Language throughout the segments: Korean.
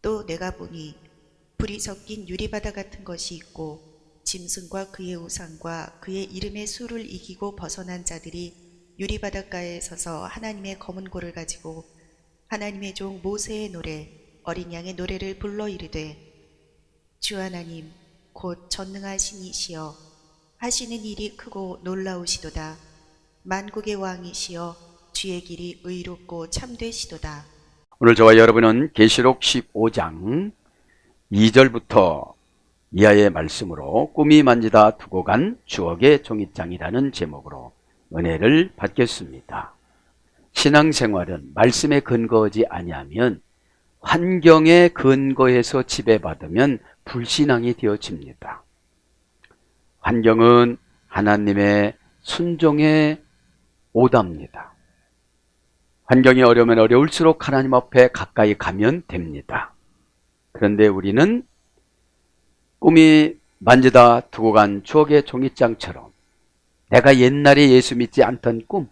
또 내가 보니 불이 섞인 유리바다 같은 것이 있고 짐승과 그의 우상과 그의 이름의 수를 이기고 벗어난 자들이 유리바닷가에 서서 하나님의 검은 고를 가지고 하나님의 종 모세의 노래 어린 양의 노래를 불러 이르되 주 하나님 곧 전능하신 이시여 하시는 일이 크고 놀라우시도다. 만국의 왕이시여 주의 길이 의롭고 참되시도다. 오늘 저와 여러분은 계시록 15장 2절부터 이하의 말씀으로 꿈이 만지다 두고 간 추억의 종잇장이라는 제목으로 은혜를 받겠습니다. 신앙생활은 말씀에 근거하지 아니하면 환경에 근거해서 지배받으면 불신앙이 되어집니다. 환경은 하나님의 순종의 오답니다. 환경이 어려우면 어려울수록 하나님 앞에 가까이 가면 됩니다. 그런데 우리는 꿈이 만지다 두고 간 추억의 종잇장처럼 내가 옛날에 예수 믿지 않던 꿈,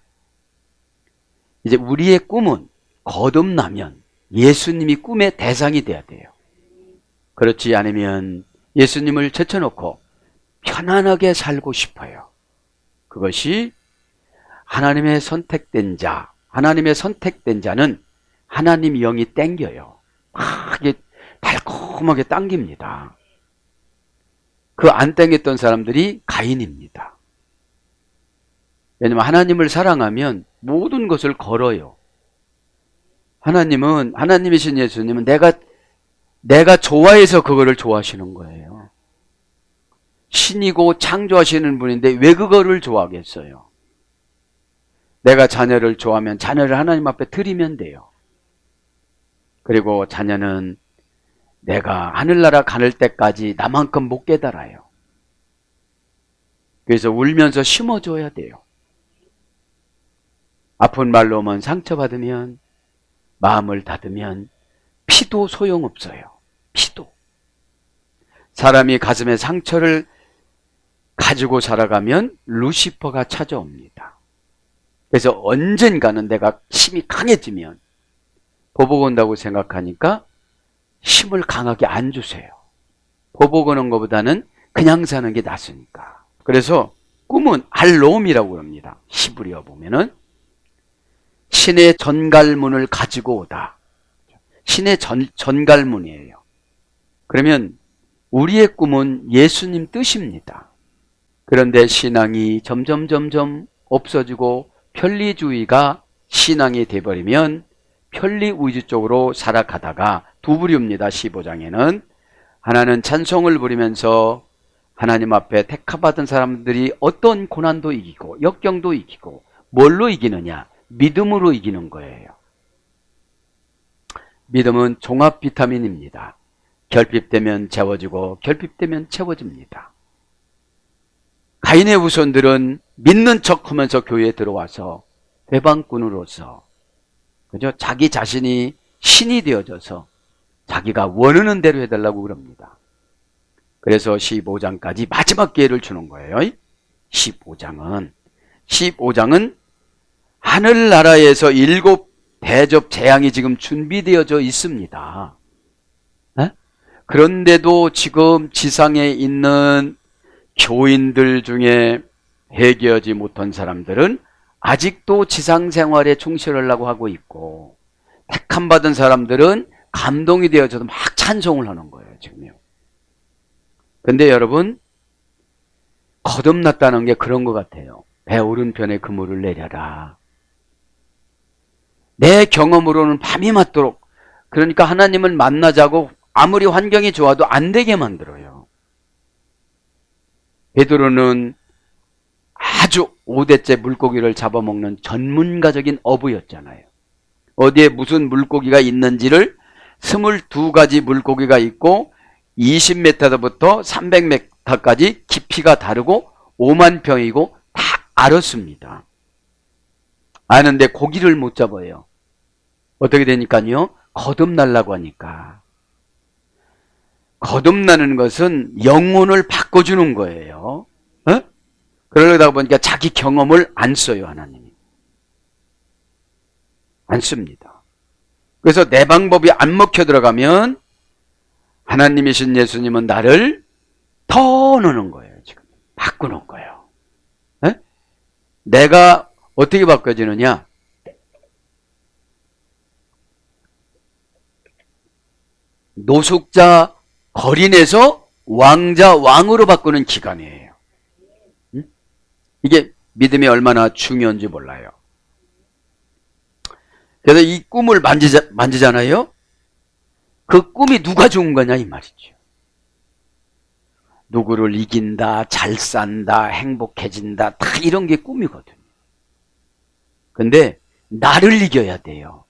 이제 우리의 꿈은 거듭나면 예수님이 꿈의 대상이 돼야 돼요. 그렇지 않으면 예수님을 제쳐놓고 편안하게 살고 싶어요. 그것이 하나님의 선택된 자, 하나님의 선택된 자는 하나님 영이 땡겨요. 막 달콤하게 당깁니다. 그 안 땡겼던 사람들이 가인입니다. 왜냐하면 하나님을 사랑하면 모든 것을 걸어요. 하나님이신 예수님은 내가 좋아해서 그거를 좋아하시는 거예요. 신이고 창조하시는 분인데 왜 그거를 좋아하겠어요? 내가 자녀를 좋아하면 자녀를 하나님 앞에 드리면 돼요. 그리고 자녀는 내가 하늘나라 가는 때까지 나만큼 못 깨달아요. 그래서 울면서 심어줘야 돼요. 아픈 말로 오면 상처받으면 마음을 닫으면 피도 소용없어요. 피도. 사람이 가슴에 상처를 가지고 살아가면 루시퍼가 찾아옵니다. 그래서 언젠가는 내가 힘이 강해지면 보복 온다고 생각하니까 힘을 강하게 안 주세요. 보복 오는 것보다는 그냥 사는 게 낫으니까. 그래서 꿈은 알롬이라고 합니다. 히브리어 보면은 신의 전갈문을 가지고 오다. 신의 전갈문이에요. 그러면 우리의 꿈은 예수님 뜻입니다. 그런데 신앙이 점점 없어지고 편리주의가 신앙이 돼버리면 편리우주 쪽으로 살아가다가 두 부류입니다. 15장에는 하나는 찬송을 부리면서 하나님 앞에 택함받은 사람들이 어떤 고난도 이기고 역경도 이기고 뭘로 이기느냐? 믿음으로 이기는 거예요. 믿음은 종합 비타민입니다. 결핍되면 채워지고 결핍되면 채워집니다. 가인의 후손들은 믿는 척하면서 교회에 들어와서 대방꾼으로서 그죠? 자기 자신이 신이 되어져서 자기가 원하는 대로 해달라고 그럽니다. 그래서 15장까지 마지막 기회를 주는 거예요. 15장은 하늘나라에서 7 대접 재앙이 지금 준비되어져 있습니다. 네? 그런데도 지금 지상에 있는 교인들 중에 회개하지 못한 사람들은 아직도 지상생활에 충실하려고 하고 있고, 택함받은 사람들은 감동이 되어져도 막 찬송을 하는 거예요, 지금요. 근데 여러분, 거듭났다는 게 그런 것 같아요. 배 오른편에 그물을 내려라. 내 경험으로는 밤이 맞도록, 그러니까 하나님을 만나자고 아무리 환경이 좋아도 안 되게 만들어요. 베드로는 아주 5대째 물고기를 잡아먹는 전문가적인 어부였잖아요. 어디에 무슨 물고기가 있는지를 22가지 물고기가 있고 20m부터 300m까지 깊이가 다르고 5만 평이고 다 알았습니다. 아는데 고기를 못 잡아요. 어떻게 되니까요? 거듭나려고 하니까. 거듭나는 것은 영혼을 바꿔주는 거예요. 어? 그러다 보니까 자기 경험을 안 써요, 하나님이. 안 씁니다. 그래서 내 방법이 안 먹혀 들어가면 하나님이신 예수님은 나를 더 넣는 거예요. 지금 바꾸는 거예요. 에? 내가 어떻게 바꿔지느냐? 노숙자 거린에서 왕자 왕으로 바꾸는 기간이에요. 응? 이게 믿음이 얼마나 중요한지 몰라요. 그래서 이 꿈을 만지잖아요. 그 꿈이 누가 좋은 거냐 이 말이죠. 누구를 이긴다, 잘 산다, 행복해진다, 다 이런 게 꿈이거든요. 근데 나를 이겨야 돼요.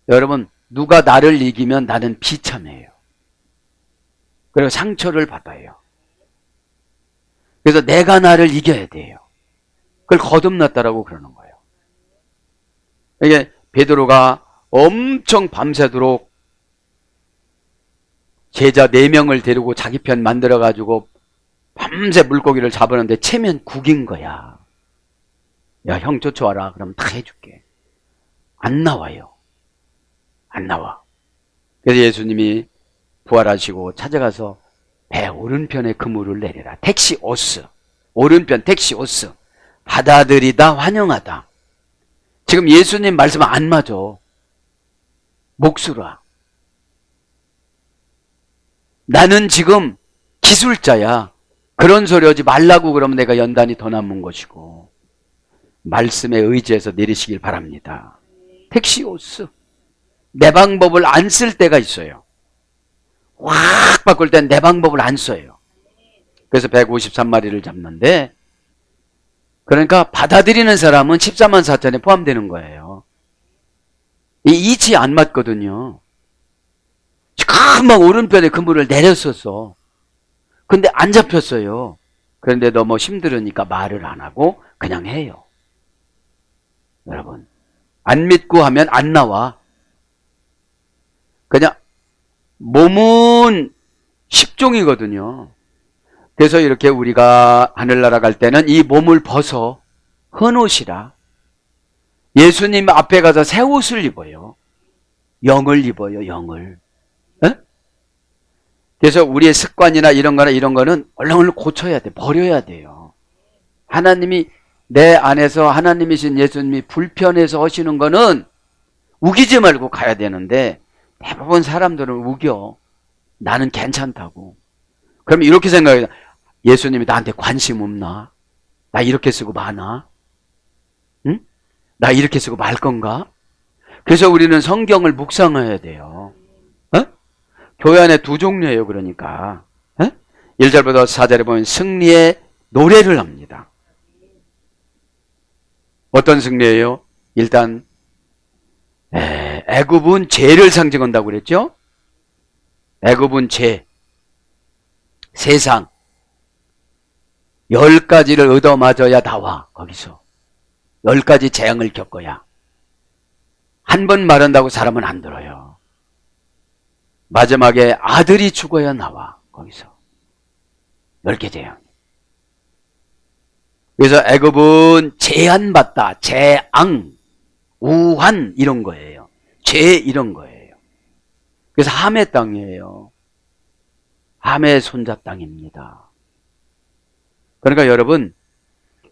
여러분, 누가 나를 이기면 나는 비참해요. 그리고 상처를 받아요. 그래서 내가 나를 이겨야 돼요. 그걸 거듭났다라고 그러는 거예요. 이게 베드로가 엄청 밤새도록 제자 4명을 데리고 자기 편 만들어가지고 밤새 물고기를 잡았는데 체면 국인 거야. 야, 형 쫓아와라. 그럼 다 해줄게. 안 나와요. 안 나와. 그래서 예수님이 부활하시고 찾아가서 배 오른편에 그물을 내리라. 택시오스. 오른편 택시오스. 받아들이다, 환영하다. 지금 예수님 말씀은 안 맞아. 목수라. 나는 지금 기술자야. 그런 소리 하지 말라고 그러면 내가 연단이 더 남은 것이고. 말씀에 의지해서 내리시길 바랍니다. 택시오스. 내 방법을 안 쓸 때가 있어요. 확 바꿀 땐 내 방법을 안 써요. 그래서 153마리를 잡는데, 그러니까 받아들이는 사람은 14만 4천에 포함되는 거예요. 이 이치 안 맞거든요. 금방 오른편에 그물을 내렸었어. 근데 안 잡혔어요. 그런데 너무 힘들으니까 말을 안 하고 그냥 해요. 여러분, 안 믿고 하면 안 나와. 그냥 몸은 십종이거든요. 그래서 이렇게 우리가 하늘나라 갈 때는 이 몸을 벗어 헌옷이라. 예수님 앞에 가서 새 옷을 입어요. 영을 입어요. 영을. 에? 그래서 우리의 습관이나 이런 거는 얼른 고쳐야 돼. 버려야 돼요. 하나님이 내 안에서 하나님이신 예수님이 불편해서 하시는 거는 우기지 말고 가야 되는데 대부분 사람들은 우겨. 나는 괜찮다고. 그럼 이렇게 생각해요. 예수님이 나한테 관심 없나? 나 이렇게 쓰고 마나? 응? 나 이렇게 쓰고 말 건가? 그래서 우리는 성경을 묵상해야 돼요. 어? 교회 안에 두 종류예요. 그러니까 1절부터 4절에 보면 승리의 노래를 합니다. 어떤 승리예요? 일단 애굽은 죄를 상징한다고 그랬죠? 애굽은 죄, 세상 10가지를 얻어맞아야 나와. 거기서 10가지 재앙을 겪어야. 한 번 말한다고 사람은 안 들어요. 마지막에 아들이 죽어야 나와. 거기서 10개 재앙. 그래서 애굽은 제한받다. 재앙, 우한 이런 거예요. 죄 이런 거예요. 그래서 함의 땅이에요. 함의 손자 땅입니다. 그러니까 여러분,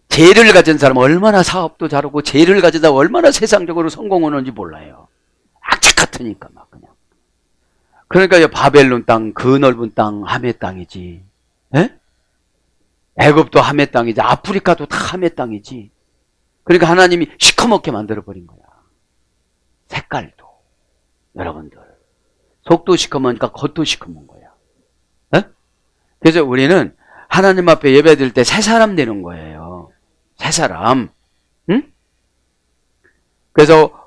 죄를 가진 사람은 얼마나 사업도 잘하고 죄를 가지다 얼마나 세상적으로 성공하는지 몰라요. 악착 같으니까 막 그냥. 그러니까 바벨론 땅, 그 넓은 땅 함의 땅이지. 에? 애굽도 함의 땅이지. 아프리카도 다 함의 땅이지. 그러니까 하나님이 시커멓게 만들어버린 거야. 색깔도. 여러분들. 속도 시커머니까 겉도 시커먼 거야. 에? 그래서 우리는 하나님 앞에 예배드릴 때 새 사람 되는 거예요. 새 사람. 응? 그래서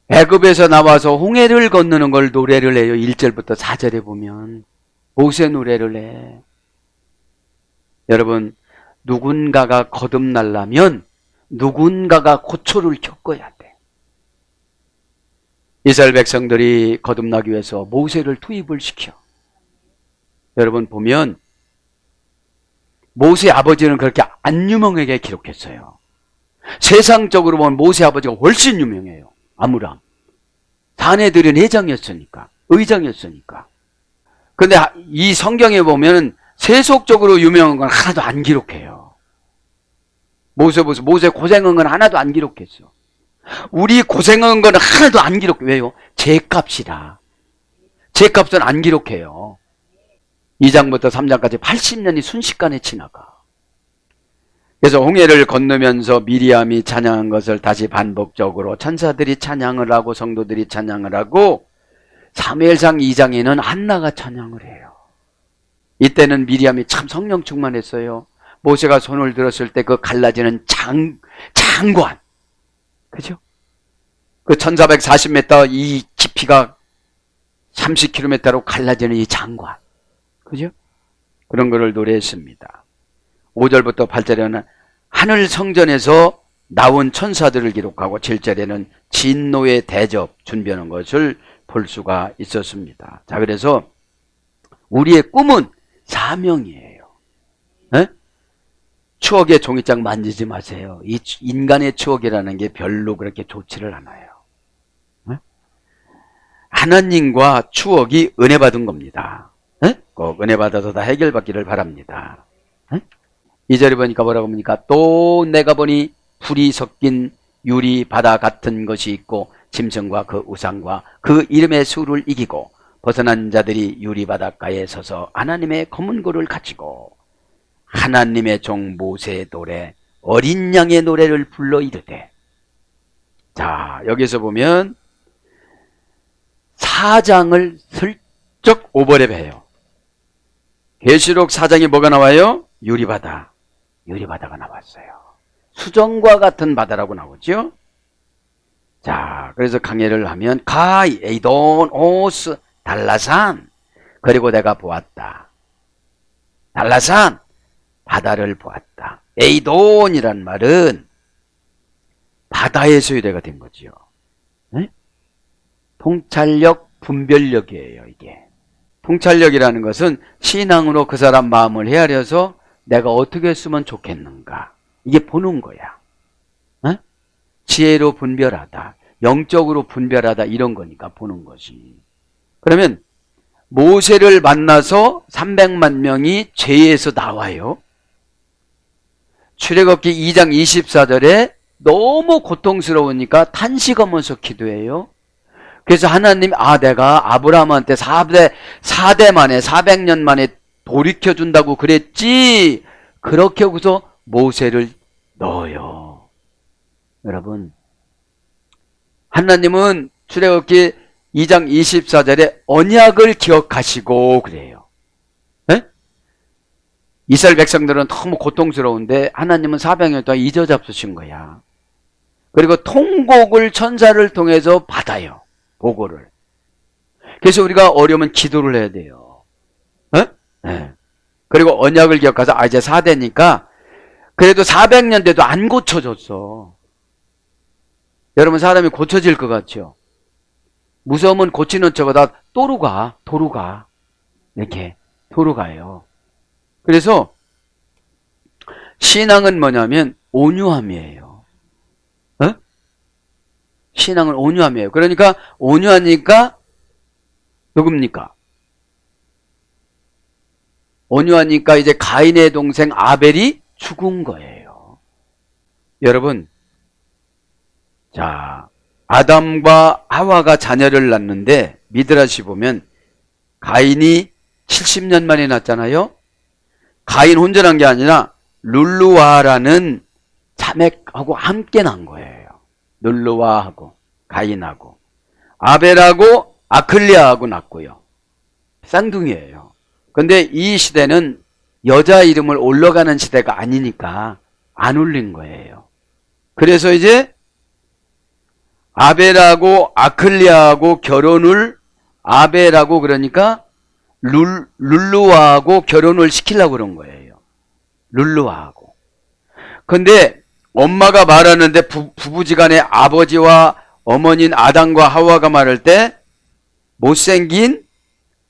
애굽에서 나와서 홍해를 건너는 걸 노래를 해요. 1절부터 4절에 보면 모세 노래를 해. 여러분, 누군가가 거듭나려면 누군가가 고초를 겪어야 돼. 이스라엘 백성들이 거듭나기 위해서 모세를 투입을 시켜. 여러분 보면 모세 아버지는 그렇게 안 유명하게 기록했어요. 세상적으로 보면 모세 아버지가 훨씬 유명해요. 아므람. 사내들은 회장이었으니까, 의장이었으니까. 근데 이 성경에 보면 세속적으로 유명한 건 하나도 안 기록해요. 모세 고생한 건 하나도 안 기록했어. 우리 고생한 건 하나도 안 기록해. 왜요? 죄값이라. 죄값은 안 기록해요. 2장부터 3장까지 80년이 순식간에 지나가. 그래서 홍해를 건너면서 미리암이 찬양한 것을 다시 반복적으로 천사들이 찬양을 하고 성도들이 찬양을 하고 사무엘상 2장에는 한나가 찬양을 해요. 이때는 미리암이 참 성령 충만했어요. 모세가 손을 들었을 때 그 갈라지는 장관. 그죠? 그 1440m 이 깊이가 30km로 갈라지는 이 장관. 그죠? 그런 거를 노래했습니다. 5절부터 8절에는 하늘 성전에서 나온 천사들을 기록하고 7절에는 진노의 대접 준비하는 것을 볼 수가 있었습니다. 자, 그래서 우리의 꿈은 사명이에요. 에? 추억의 종이장 만지지 마세요. 이 인간의 추억이라는 게 별로 그렇게 좋지를 않아요. 에? 하나님과 추억이 은혜 받은 겁니다. 에? 꼭 은혜 받아서 다 해결받기를 바랍니다. 2절에 보니까 뭐라고 합니까? 또 내가 보니 불이 섞인 유리 바다 같은 것이 있고 짐승과 그 우상과 그 이름의 수를 이기고 벗어난 자들이 유리 바닷가에 서서 하나님의 검은 고를 가지고 하나님의 종 모세의 노래 어린 양의 노래를 불러 이르되. 자, 여기서 보면 4장을 슬쩍 오버랩해요. 계시록 4장에 뭐가 나와요? 유리바다. 유리바다가 나왔어요. 수정과 같은 바다라고 나오죠. 자, 그래서 강해를 하면 가이 에이돈 오스 달라산. 그리고 내가 보았다. 달라산 바다를 보았다. 에이돈이란 말은 바다의 소유대가 된 거지요. 네? 통찰력, 분별력이에요, 이게. 통찰력이라는 것은 신앙으로 그 사람 마음을 헤아려서 내가 어떻게 했으면 좋겠는가. 이게 보는 거야. 네? 지혜로 분별하다, 영적으로 분별하다 이런 거니까 보는 것이. 그러면 모세를 만나서 300만 명이 죄에서 나와요. 출애굽기 2장 24절에 너무 고통스러우니까 탄식하면서 기도해요. 그래서 하나님, 내가 아브라함한테 4대 만에 400년 만에 돌이켜준다고 그랬지. 그렇게 하고서 모세를 넣어요. 여러분, 하나님은 출애굽기 2장 24절에 언약을 기억하시고 그래요. 네? 이스라엘 백성들은 너무 고통스러운데 하나님은 400년 동안 잊어잡수신 거야. 그리고 통곡을 천사를 통해서 받아요. 보고를. 그래서 우리가 어려우면 기도를 해야 돼요. 네. 그리고 언약을 기억해서 이제 4대니까 그래도 400년 돼도 안 고쳐졌어. 여러분, 사람이 고쳐질 것 같죠? 무서우면 고치는 척하다 도로 가. 이렇게 도로 가요. 그래서 신앙은 뭐냐면 온유함이에요. 신앙은 온유함이에요. 그러니까 온유하니까 누굽니까? 온유하니까 이제 가인의 동생 아벨이 죽은 거예요. 여러분, 자, 아담과 하와가 자녀를 낳는데 미드라시 보면 가인이 70년 만에 낳았잖아요. 가인 혼자 난 게 아니라 룰루아라는 자매하고 함께 난 거예요. 룰루아하고 가인하고 아벨하고 아클리아하고 낳고요. 쌍둥이에요. 근데 이 시대는 여자 이름을 올라가는 시대가 아니니까 안 올린 거예요. 그래서 이제 아벨하고 아클리아하고 결혼을, 아벨하고 그러니까 룰루아하고 결혼을 시키려고 그런 거예요. 룰루아하고. 근데 엄마가 말하는데 부부지간에 아버지와 어머니인 아담과 하와가 말할 때 못생긴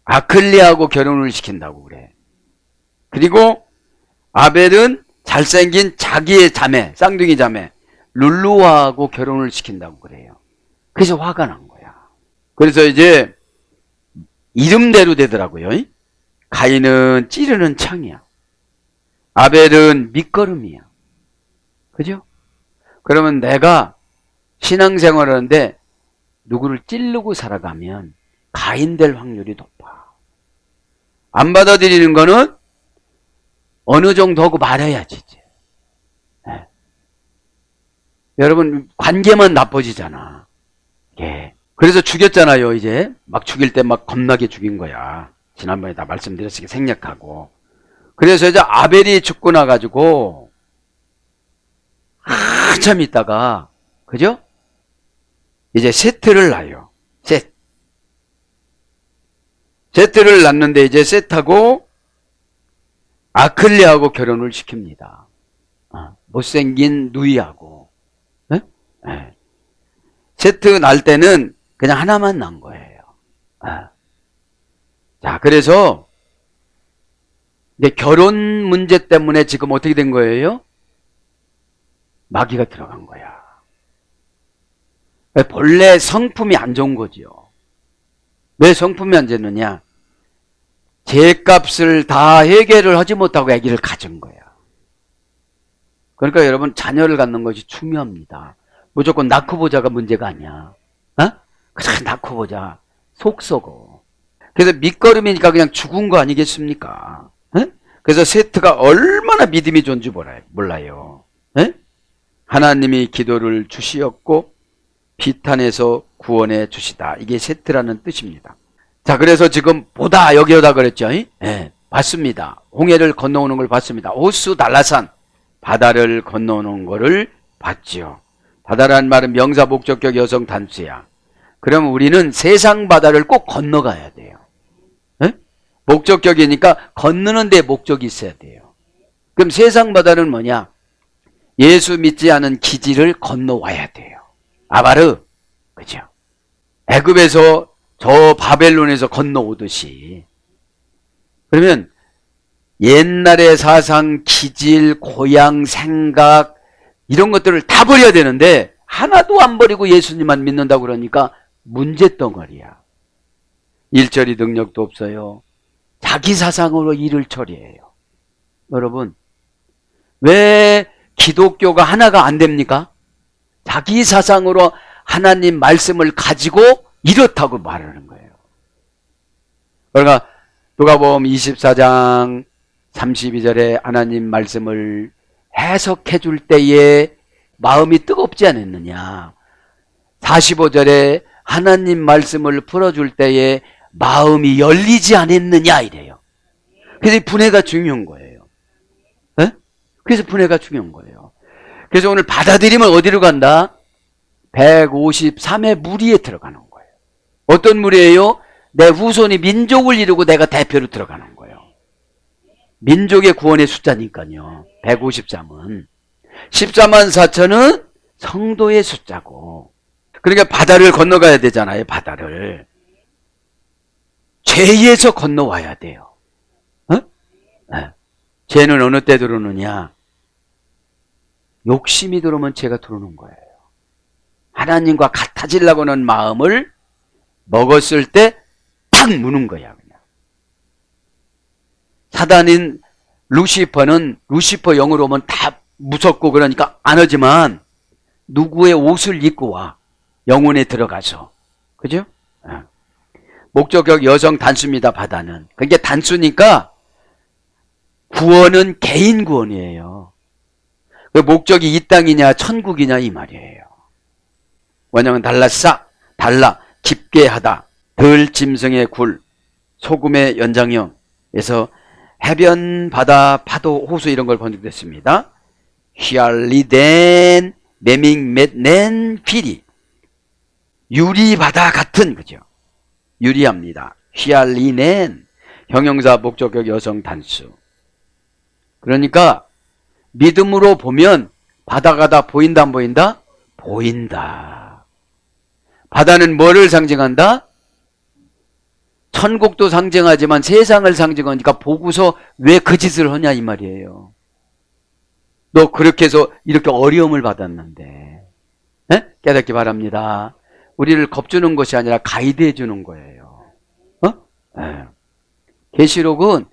아클리아하고 결혼을 시킨다고 그래. 그리고 아벨은 잘생긴 자기의 자매, 쌍둥이 자매 룰루아하고 결혼을 시킨다고 그래요. 그래서 화가 난 거야. 그래서 이제 이름대로 되더라고요. 가인은 찌르는 창이야. 아벨은 밑거름이야. 그죠? 그러면 내가 신앙생활을 하는데 누구를 찌르고 살아가면 가인 될 확률이 높아. 안 받아들이는 거는 어느 정도 하고 말해야지. 이제. 네. 여러분 관계만 나빠지잖아. 예. 그래서 죽였잖아요. 이제 막 죽일 때 막 겁나게 죽인 거야. 지난번에 다 말씀드렸으니까 생략하고. 그래서 이제 아벨이 죽고 나가지고 한참 있다가 그죠? 이제 셋을 낳아요. 셋을 낳는데 이제 셋하고 아클레하고 결혼을 시킵니다. 못생긴 누이하고. 네? 네. 셋 낳을 때는 그냥 하나만 낳은 거예요. 자, 그래서 이제 결혼 문제 때문에 지금 어떻게 된 거예요? 마귀가 들어간 거야. 본래 성품이 안 좋은 거지요. 왜 성품이 안 좋느냐? 죄값을 다 해결을 하지 못하고 아기를 가진 거야. 그러니까 여러분 자녀를 갖는 것이 중요합니다. 무조건 낳고 보자가 문제가 아니야. 그냥 낳고 보자. 속 썩어. 그래서 밑거름이니까 그냥 죽은 거 아니겠습니까? 그래서 세트가 얼마나 믿음이 좋은지 몰라요. 하나님이 기도를 주시었고 비탄에서 구원해 주시다. 이게 세트라는 뜻입니다. 자, 그래서 지금 보다 여기다 그랬죠. 봤습니다. 홍해를 건너오는 걸 봤습니다. 호수 달라산 바다를 건너오는 거를 봤지요. 바다라는 말은 명사 목적격 여성 단수야. 그럼 우리는 세상 바다를 꼭 건너가야 돼요. 목적격이니까 건너는 데 목적이 있어야 돼요. 그럼 세상 바다는 뭐냐? 예수 믿지 않은 기지를 건너와야 돼요. 아바르, 그죠? 애굽에서 저 바벨론에서 건너오듯이. 그러면 옛날의 사상, 기질, 고향, 생각 이런 것들을 다 버려야 되는데 하나도 안 버리고 예수님만 믿는다고 그러니까 문제덩어리야. 일처리 능력도 없어요. 자기 사상으로 일을 처리해요. 여러분, 왜 기독교가 하나가 안 됩니까? 자기 사상으로 하나님 말씀을 가지고 이렇다고 말하는 거예요. 그러니까 누가복음 24장 32절에 하나님 말씀을 해석해 줄 때에 마음이 뜨겁지 않았느냐. 45절에 하나님 말씀을 풀어줄 때에 마음이 열리지 않았느냐 이래요. 그래서 분해가 중요한 거예요. 그래서 분해가 중요한 거예요. 그래서 오늘 받아들이면 어디로 간다? 153의 무리에 들어가는 거예요. 어떤 무리예요? 내 후손이 민족을 이루고 내가 대표로 들어가는 거예요. 민족의 구원의 숫자니까요. 153은 14만 4천은 성도의 숫자고, 그러니까 바다를 건너가야 되잖아요. 바다를 죄에서 건너와야 돼요. 죄는 어느 때 들어오느냐? 욕심이 들어오면 죄가 들어오는 거예요. 하나님과 같아지려고 하는 마음을 먹었을 때 탁 무는 거야. 그냥. 사단인 루시퍼는 루시퍼 영으로 오면 다 무섭고 그러니까 안 하지만 누구의 옷을 입고 와. 영혼에 들어가서. 그죠? 목적격 여성 단수입니다. 바다는. 그게 단수니까 구원은 개인 구원이에요. 그 목적이 이 땅이냐 천국이냐 이 말이에요. 원형은 달라싸, 달라, 깊게 하다, 덜 짐승의 굴, 소금의 연장형에서 해변, 바다, 파도, 호수 이런 걸 번역됐습니다. 휘알리덴, 메밍맷넨, 피리, 유리바다 같은, 그죠? 유리합니다. 휘알리넨, 형용사 목적격 여성 단수. 그러니까 믿음으로 보면 바다가 다 보인다 안 보인다? 보인다. 바다는 뭐를 상징한다? 천국도 상징하지만 세상을 상징하니까 보고서 왜 그 짓을 하냐 이 말이에요. 너 그렇게 해서 이렇게 어려움을 받았는데. 깨닫기 바랍니다. 우리를 겁주는 것이 아니라 가이드해 주는 거예요. 계시록은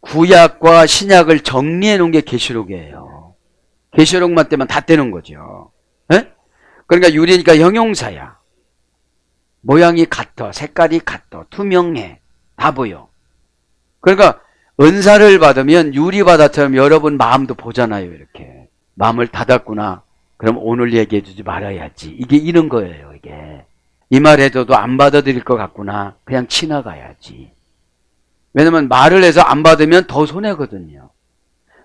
구약과 신약을 정리해 놓은 게 계시록이에요. 계시록만 떼면 다 떼는 거죠. 에? 그러니까 유리니까 형용사야. 모양이 같아, 색깔이 같아, 투명해, 다 보여. 그러니까 은사를 받으면 유리바다처럼 여러분 마음도 보잖아요. 이렇게 마음을 닫았구나. 그럼 오늘 얘기해 주지 말아야지. 이게 이런 거예요. 이게 이 말 해줘도 안 받아들일 것 같구나. 그냥 지나가야지. 왜냐면 말을 해서 안 받으면 더 손해거든요.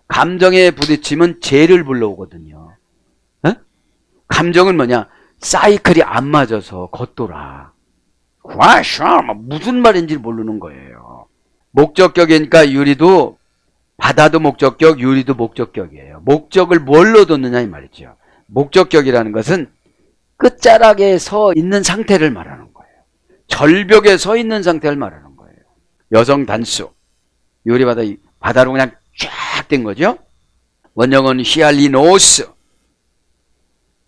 감정에 부딪히면 죄를 불러오거든요. 에? 감정은 뭐냐? 사이클이 안 맞아서 겉돌아. 무슨 말인지 모르는 거예요. 목적격이니까 유리도, 바다도 목적격, 유리도 목적격이에요. 목적을 뭘로 뒀느냐 이 말이죠. 목적격이라는 것은 끝자락에 서 있는 상태를 말하는 거예요. 절벽에 서 있는 상태를 말하는 거예요. 여성 단수, 유리바다, 바다로 그냥 쫙 된 거죠. 원형은 히알리노스,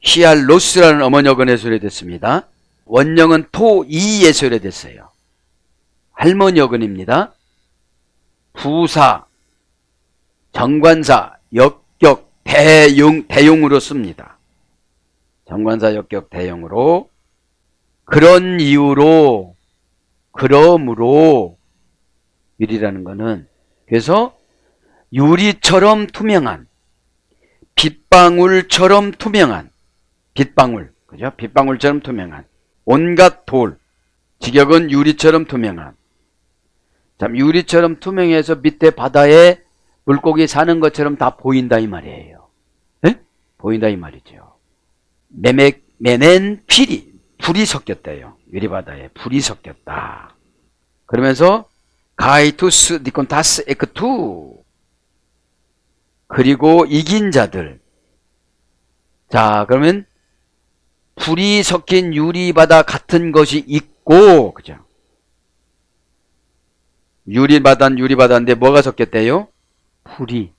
히알로스라는 어머니어근에 소개됐습니다. 원형은 토이에 소개됐어요. 할머니어근입니다. 부사, 정관사, 역격, 대용으로 씁니다. 정관사, 역격, 대용으로. 그런 이유로, 그러므로 유리라는 거는, 그래서 유리처럼 투명한, 빗방울처럼 투명한, 빗방울, 그죠? 빗방울처럼 투명한 온갖 돌, 직역은 유리처럼 투명한. 참, 유리처럼 투명해서 밑에 바다에 물고기 사는 것처럼 다 보인다 이 말이에요. 에? 보인다 이 말이죠. 메넨 필이, 불이 섞였대요. 유리바다에 불이 섞였다. 그러면서 가이투스 니콘타스 에크투, 그리고 이긴 자들. 자, 그러면 불이 섞인 유리바다 같은 것이 있고, 그죠? 유리바다는 유리바다인데 뭐가 섞였대요? 불이.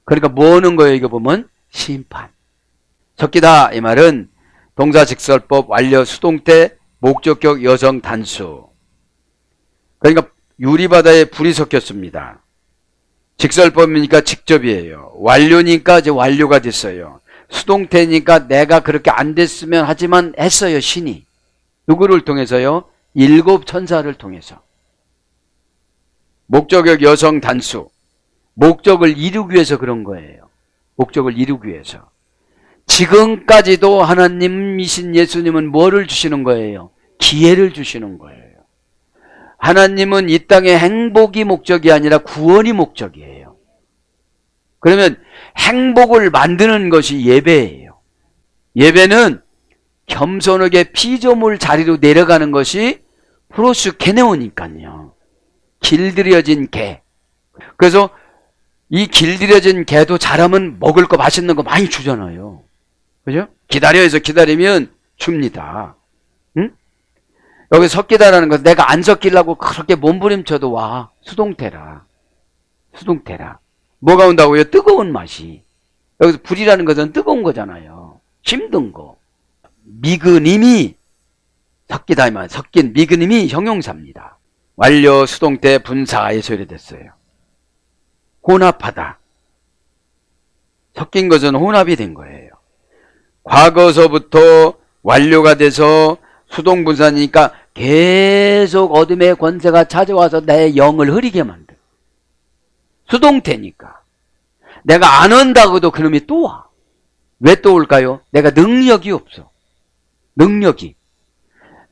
그러니까 뭐 하는 거예요? 이거 보면 심판. 섞이다 이 말은 동사직설법 완료 수동태 목적격 여성 단수. 그러니까 유리바다에 불이 섞였습니다. 직설법이니까 직접이에요. 완료니까 이제 완료가 됐어요. 수동태니까 내가 그렇게 안 됐으면 하지만 했어요. 신이. 누구를 통해서요? 7 천사를 통해서. 목적격 여성 단수. 목적을 이루기 위해서 그런 거예요. 목적을 이루기 위해서. 지금까지도 하나님이신 예수님은 뭐를 주시는 거예요? 기회를 주시는 거예요. 하나님은 이 땅의 행복이 목적이 아니라 구원이 목적이에요. 그러면 행복을 만드는 것이 예배예요. 예배는 겸손하게 피조물 자리로 내려가는 것이 프로스 케네오니까요. 길들여진 개. 그래서 이 길들여진 개도 자라면 먹을 거 맛있는 거 많이 주잖아요. 그죠? 기다려서 기다리면 줍니다. 응? 여기 섞이다라는 것은 내가 안 섞이려고 그렇게 몸부림쳐도 와. 수동태라. 수동태라. 뭐가 온다고요? 뜨거운 맛이. 여기서 불이라는 것은 뜨거운 거잖아요. 힘든 거. 미그님이 섞이다, 섞인 미그님이 형용사입니다. 완료 수동태 분사에 소개됐어요. 혼합하다. 섞인 것은 혼합이 된 거예요. 과거서부터 완료가 돼서 수동분사니까 계속 어둠의 권세가 찾아와서 내 영을 흐리게 만들. 수동태니까. 내가 안 온다고도 그놈이 또 와. 왜 또 올까요? 내가 능력이 없어. 능력이.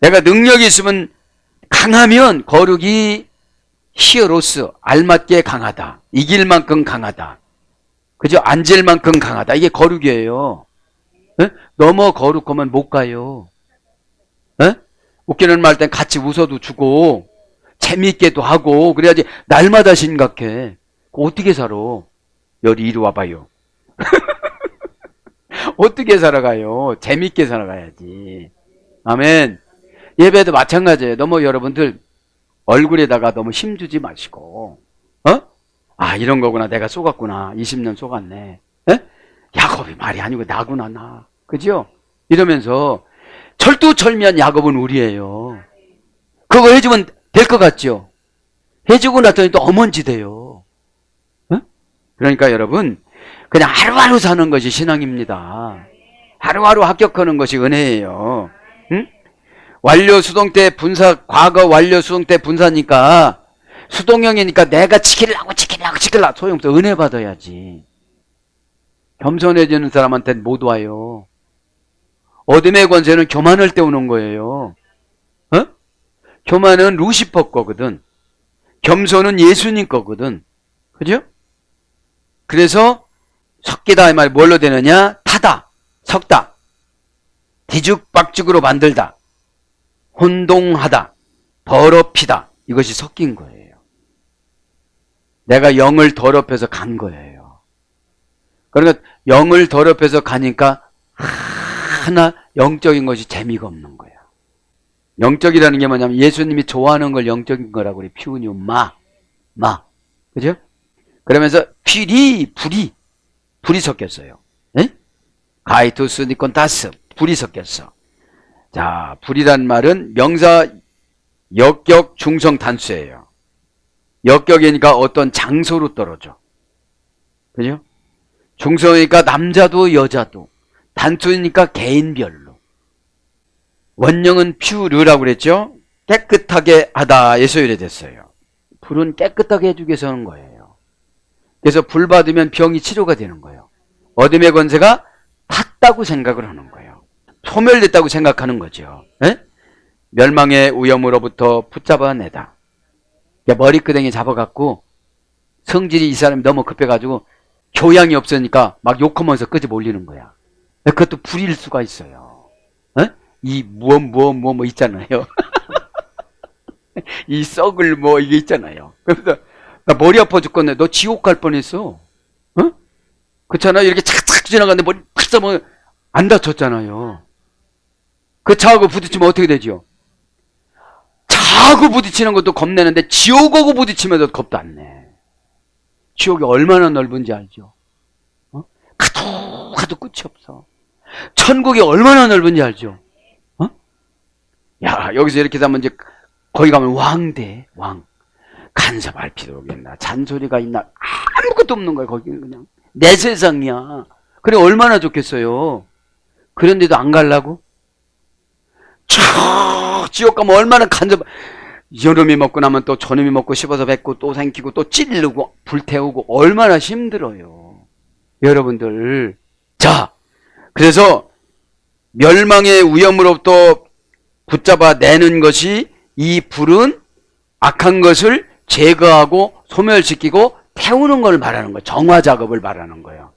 내가 능력이 있으면 강하면 거룩이 히어로스, 알맞게 강하다. 이길 만큼 강하다. 그죠? 앉을 만큼 강하다. 이게 거룩이에요. 에? 너무 거룩하면 못 가요. 에? 웃기는 말 땐 같이 웃어도 주고 재미있게도 하고 그래야지. 날마다 심각해. 어떻게 살아? 열이 이리 와봐요. 어떻게 살아가요? 재미있게 살아가야지. 아멘. 예배도 마찬가지예요. 너무 여러분들 얼굴에다가 너무 힘주지 마시고, 아, 이런 거구나. 내가 속았구나. 20년 속았네. 에? 야곱이 말이 아니고 나구나, 나. 그죠? 이러면서 철두철미한 야곱은 우리예요. 그거 해주면 될 것 같죠? 해주고 났더니 또 어먼지 돼요. 어? 그러니까 여러분, 그냥 하루하루 사는 것이 신앙입니다. 하루하루 합격하는 것이 은혜예요. 응? 완료 수동 때 분사, 과거 완료 수동 때 분사니까 수동형이니까 내가 지키려고 소용없어. 은혜 받아야지. 겸손해지는 사람한테는 못 와요. 어둠의 권세는 교만할 때 오는 거예요. 어? 교만은 루시퍼 거거든. 겸손은 예수님 거거든. 그죠? 그래서 섞이다 이 말 뭘로 되느냐? 타다, 섞다, 뒤죽박죽으로 만들다, 혼동하다, 더럽히다. 이것이 섞인 거예요. 내가 영을 더럽혀서 간 거예요. 그러니까 영을 더럽혀서 가니까 하나 영적인 것이 재미가 없는 거야. 영적이라는 게 뭐냐면 예수님이 좋아하는 걸 영적인 거라고 그래. 피우니오 마. 그죠? 그러면서 불이 섞였어요. 에? 가이투스 니콘타스 불이 섞였어. 자, 불이란 말은 명사 역격 중성 단수예요. 역격이니까 어떤 장소로 떨어져. 그죠? 중성이니까 남자도 여자도, 단수니까 개인별로. 원형은 퓨르라고 그랬죠? 깨끗하게 하다 에서 유래됐어요. 불은 깨끗하게 해주기 위해서 하는 거예요. 그래서 불 받으면 병이 치료가 되는 거예요. 어둠의 권세가 탔다고 생각을 하는 거예요. 소멸됐다고 생각하는 거죠. 에? 멸망의 위험으로부터 붙잡아내다. 머리끄댕이 잡아갖고 성질이 이 사람이 너무 급해가지고 교양이 없으니까 막 욕하면서 끄집 올리는 거야. 그것도 불일 수가 있어요. 에? 이 뭐 있잖아요. 이 썩을 뭐 이게 있잖아요. 그래서 나 머리 아파 죽겠네. 너 지옥 갈 뻔했어. 어? 그렇잖아. 이렇게 착착 지나가는데 머리 팍 잡으면 안 다쳤잖아요. 그 차하고 부딪히면 어떻게 되죠? 차하고 부딪히는 것도 겁내는데 지옥하고 부딪히면서 겁도 안 내. 지옥이 얼마나 넓은지 알죠? 어? 가도 끝이 없어. 천국이 얼마나 넓은지 알죠? 어? 야, 여기서 이렇게 하면 이제 거기 가면 왕 돼. 왕. 간섭할 필요가 있나? 잔소리가 있나? 아무것도 없는 거야. 거기는 그냥 내 세상이야. 그래 얼마나 좋겠어요. 그런데도 안 가려고? 지옥 가면 얼마나 간섭. 이놈이 먹고 나면 또 저놈이 먹고 씹어서 뱉고 또 생기고 또 찌르고 불태우고 얼마나 힘들어요. 여러분들. 자, 그래서 멸망의 위험으로부터 붙잡아내는 것이 이 불은 악한 것을 제거하고 소멸시키고 태우는 걸 말하는 거예요. 정화 작업을 말하는 거예요.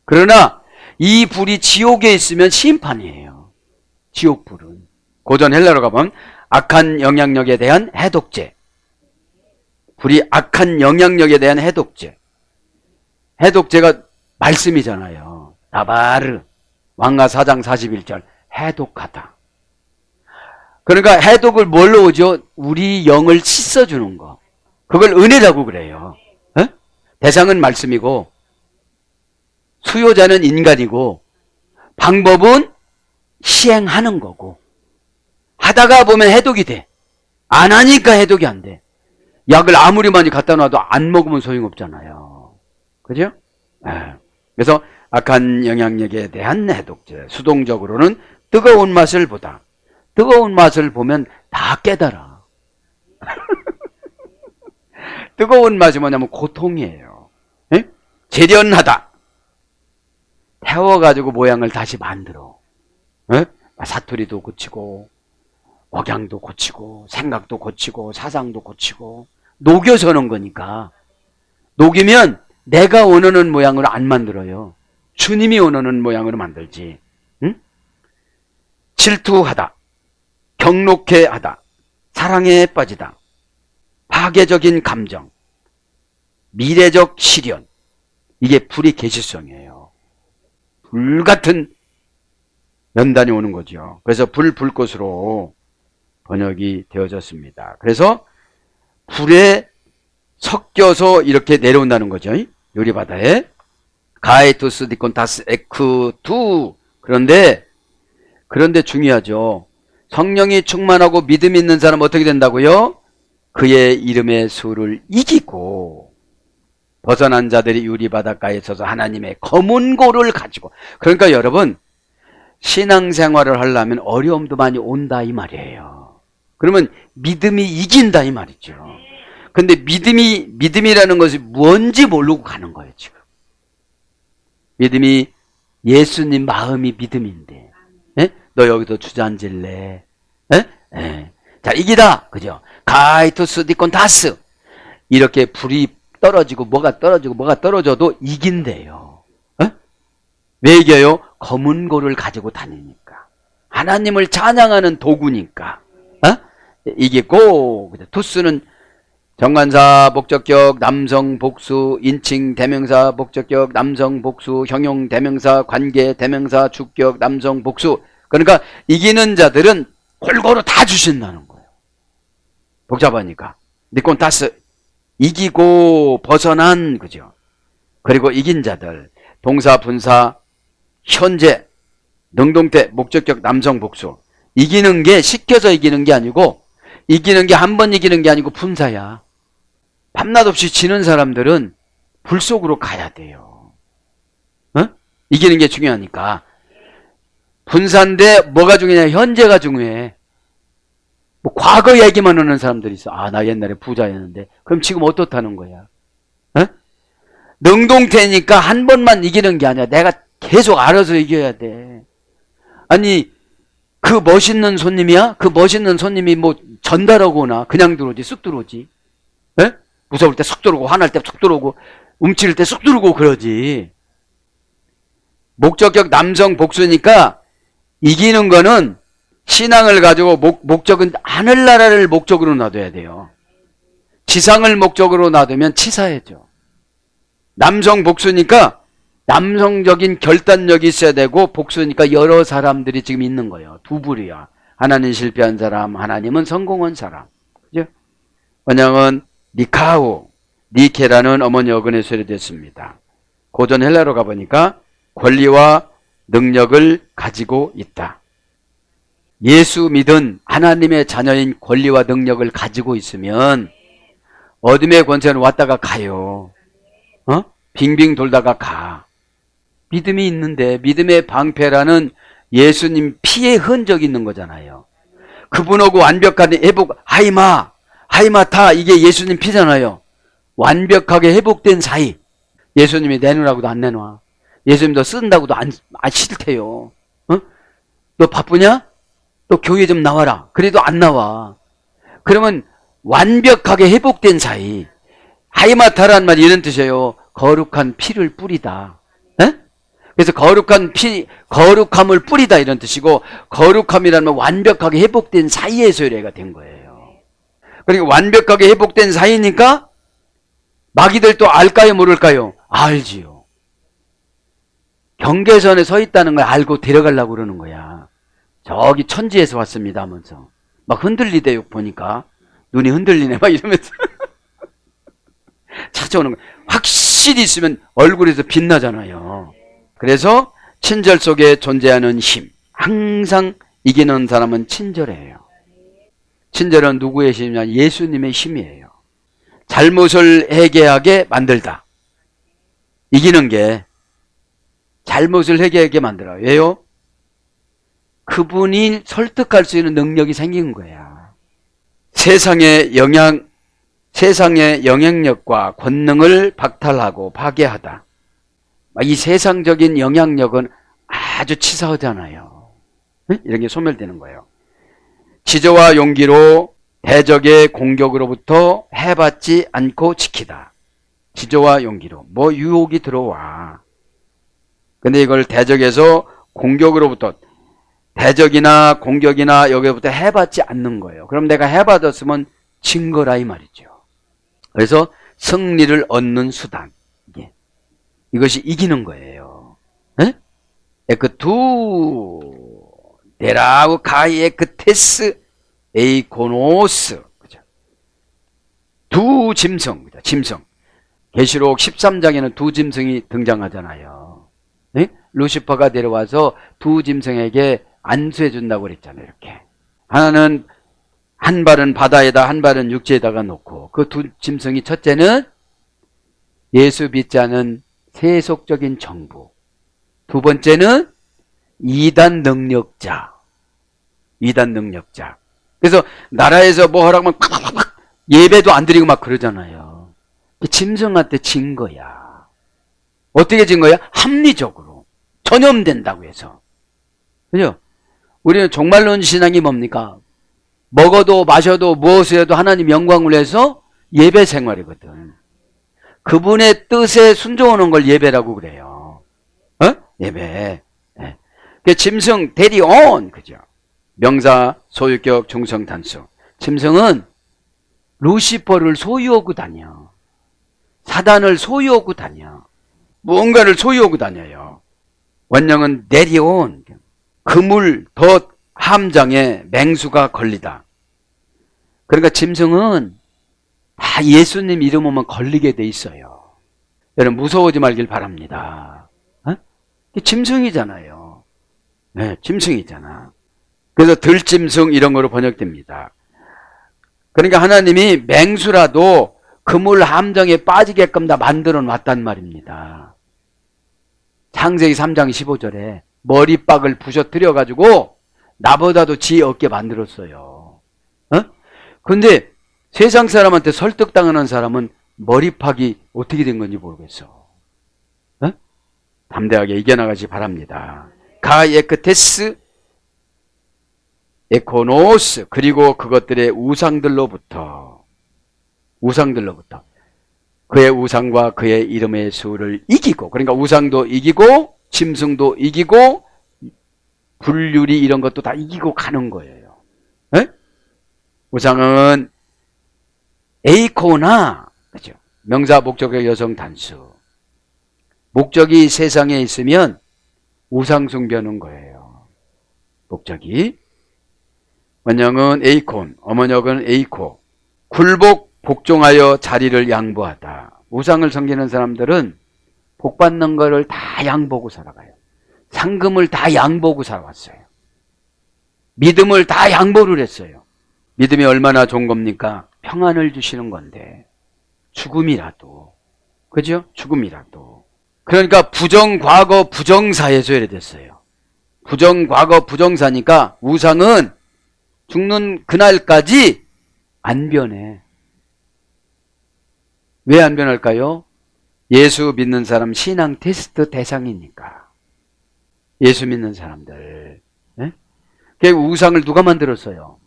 그러나 이 불이 지옥에 있으면 심판이에요. 지옥불은. 고전 헬라로 가면 악한 영향력에 대한 해독제. 불이 악한 영향력에 대한 해독제. 해독제가 말씀이잖아요. 나바르 왕가 4장 41절 해독하다. 그러니까 해독을 뭘로 오죠? 우리 영을 씻어주는 거. 그걸 은혜라고 그래요. 에? 대상은 말씀이고 수요자는 인간이고 방법은 시행하는 거고 하다가 보면 해독이 돼. 안 하니까 해독이 안 돼. 약을 아무리 많이 갖다 놔도 안 먹으면 소용없잖아요. 그죠? 그래서 악한 영향력에 대한 해독제. 수동적으로는 뜨거운 맛을 보다. 뜨거운 맛을 보면 다 깨달아. 뜨거운 맛이 뭐냐면 고통이에요. 에? 재련하다. 태워가지고 모양을 다시 만들어. 에? 사투리도 고치고 억양도 고치고 생각도 고치고 사상도 고치고 녹여서 놓은 거니까. 녹이면 내가 원하는 모양으로 안 만들어요. 주님이 원하는 모양으로 만들지. 응? 질투하다. 경록해 하다. 사랑에 빠지다. 파괴적인 감정. 미래적 시련. 이게 불의 계시성이에요. 불같은 연단이 오는 거죠. 그래서 불꽃으로 번역이 되어졌습니다. 그래서 불에 섞여서 이렇게 내려온다는 거죠. 요리바다에. 가에투스 디콘타스 에크투. 그런데 중요하죠. 성령이 충만하고 믿음이 있는 사람 어떻게 된다고요? 그의 이름의 수를 이기고 벗어난 자들이 유리바닷가에 서서 하나님의 검은 고를 가지고. 그러니까 여러분, 신앙생활을 하려면 어려움도 많이 온다 이 말이에요. 그러면 믿음이 이긴다 이 말이죠. 근데 믿음이라는 것이 뭔지 모르고 가는 거예요 지금. 믿음이 예수님 마음이 믿음인데, 에? 너 여기서 주저앉을래? 에? 자, 이기다, 그죠? 가이투스 디콘 다스. 이렇게 불이 떨어지고 뭐가 떨어져도 이긴대요. 왜 이겨요? 검은 고를 가지고 다니니까. 하나님을 찬양하는 도구니까. 이기고, 투스는 정관사 목적격 남성 복수, 인칭 대명사 목적격 남성 복수, 형용 대명사 관계 대명사 주격 남성 복수. 그러니까 이기는 자들은 골고루 다 주신다는 거예요. 복잡하니까. 니콘타스, 이기고 벗어난, 그죠? 그리고 이긴 자들, 동사 분사 현재 능동태 목적격 남성 복수. 이기는 게 시켜서 이기는 게 아니고, 이기는 게 한 번 이기는 게 아니고 분사야. 밤낮 없이 지는 사람들은 불 속으로 가야 돼요. 이기는 게 중요하니까. 분사인데 뭐가 중요하냐? 현재가 중요해. 뭐 과거 얘기만 하는 사람들이 있어. 아, 나 옛날에 부자였는데. 그럼 지금 어떻다는 거야? 능동태니까 한 번만 이기는 게 아니야. 내가 계속 알아서 이겨야 돼. 아니, 그 멋있는 손님이야? 그 멋있는 손님이 뭐 전달하고 오나? 그냥 들어오지, 쑥 들어오지. 무서울 때 쑥 들어오고, 화날 때 쑥 들어오고, 움찔 때 쑥 들어오고 그러지. 목적격 남성 복수니까 이기는 거는 신앙을 가지고 목적은 하늘나라를 목적으로 놔둬야 돼요. 지상을 목적으로 놔두면 치사해져. 남성 복수니까 남성적인 결단력이 있어야 되고, 복수니까 여러 사람들이 지금 있는 거예요. 두 부류야. 하나는 실패한 사람, 하나님은 성공한 사람. 그죠? 번역은 니카우, 니케라는 어머니 어근에 소개됐습니다. 고전 헬라로 가보니까 권리와 능력을 가지고 있다. 예수 믿은 하나님의 자녀인 권리와 능력을 가지고 있으면 어둠의 권세는 왔다가 가요. 빙빙 돌다가 가. 믿음이 있는데, 믿음의 방패라는 예수님 피의 흔적이 있는 거잖아요. 그분하고 완벽한 회복, 하이마타, 이게 예수님 피잖아요. 완벽하게 회복된 사이. 예수님이 내놓으라고도 안 내놔. 예수님도 쓴다고도 안 싫대요. 너 바쁘냐? 너 교회 좀 나와라. 그래도 안 나와. 그러면 완벽하게 회복된 사이. 하이마타란 말이 이런 뜻이에요. 거룩한 피를 뿌리다. 그래서 거룩함을 뿌리다 이런 뜻이고, 거룩함이라는 건 완벽하게 회복된 사이에서 유래가 된 거예요. 그러니까 완벽하게 회복된 사이니까 마귀들도 알까요, 모를까요? 알지요. 경계선에 서 있다는 걸 알고 데려가려고 그러는 거야. 저기 천지에서 왔습니다 하면서 막 흔들리대요. 보니까 눈이 흔들리네 막 이러면서 찾아오는 거야. 확실히 있으면 얼굴에서 빛나잖아요. 그래서 친절 속에 존재하는 힘, 항상 이기는 사람은 친절해요. 친절은 누구의 힘이냐? 예수님의 힘이에요. 잘못을 회개하게 만들다. 이기는 게 잘못을 회개하게 만들어요. 왜요? 그분이 설득할 수 있는 능력이 생긴 거야. 세상의 영향력과 권능을 박탈하고 파괴하다. 이 세상적인 영향력은 아주 치사하잖아요. 이런 게 소멸되는 거예요. 지조와 용기로 대적의 공격으로부터 해받지 않고 지키다. 지조와 용기로. 뭐 유혹이 들어와. 근데 이걸 대적에서 공격으로부터, 대적이나 공격이나 여기부터 해받지 않는 거예요. 그럼 내가 해받았으면 진 거라 이 말이죠. 그래서 승리를 얻는 수단. 이것이 이기는 거예요. 에크투 데라우 가이 에크테스 에이코노스. 그죠? 두 짐승. 그죠? 짐승. 계시록 13장에는 두 짐승이 등장하잖아요. 루시퍼가 데려와서 두 짐승에게 안수해 준다고 그랬잖아요. 이렇게. 하나는 한 발은 바다에다 한 발은 육지에다가 놓고 그 두 짐승이 첫째는 예수 믿지 않은 세속적인 정부, 두 번째는 이단 능력자. 이단 능력자. 그래서 나라에서 뭐 하라고 막 예배도 안 드리고 막 그러잖아요. 짐승한테 진 거야. 어떻게 진 거야? 합리적으로. 전염된다고 해서. 그죠? 우리는 종말론 신앙이 뭡니까? 먹어도 마셔도 무엇을 해도 하나님 영광을 위해서 예배 생활이거든. 그분의 뜻에 순종하는 걸 예배라고 그래요. 어? 예배. 네. 그 짐승 대리온 그죠? 명사 소유격 중성 단수. 짐승은 루시퍼를 소유하고 다녀. 사단을 소유하고 다녀. 무언가를 소유하고 다녀요. 원령은 내려온 그물 더 함장에 맹수가 걸리다. 그러니까 짐승은 다 예수님 이름 오면 걸리게 돼 있어요. 여러분 무서워하지 말길 바랍니다. 어? 짐승이잖아요. 네, 짐승이잖아. 그래서 들짐승 이런 거로 번역됩니다. 그러니까 하나님이 맹수라도 그물 함정에 빠지게끔 다 만들어 놨단 말입니다. 창세기 3장 15절에 머리박을 부셔뜨려 가지고 나보다도 지 어깨 만들었어요. 어? 근데 세상 사람한테 설득당하는 사람은 머리팍이 어떻게 된 건지 모르겠어. 어? 담대하게 이겨나가시 바랍니다. 가에크테스 에코노스 그리고 그것들의 우상들로부터 그의 우상과 그의 이름의 수를 이기고, 그러니까 우상도 이기고 짐승도 이기고 불유리 이런 것도 다 이기고 가는 거예요. 에? 우상은 에이코나 그죠? 명사 목적의 여성 단수. 목적이 세상에 있으면 우상 숭배하는 거예요. 목적이. 원형은 에이콘, 어머역은 에이코. 굴복 복종하여 자리를 양보하다. 우상을 섬기는 사람들은 복 받는 거를 다 양보고 살아가요. 상금을 다 양보고 살아왔어요. 믿음을 다 양보를 했어요. 믿음이 얼마나 좋은 겁니까? 평안을 주시는 건데 죽음이라도, 그죠? 죽음이라도. 그러니까 부정과거 부정사에서 이래 됐어요. 부정과거 부정사니까 우상은 죽는 그날까지 안 변해. 왜 안 변할까요? 예수 믿는 사람 신앙 테스트 대상이니까. 예수 믿는 사람들. 예? 그 우상을 누가 만들었어요?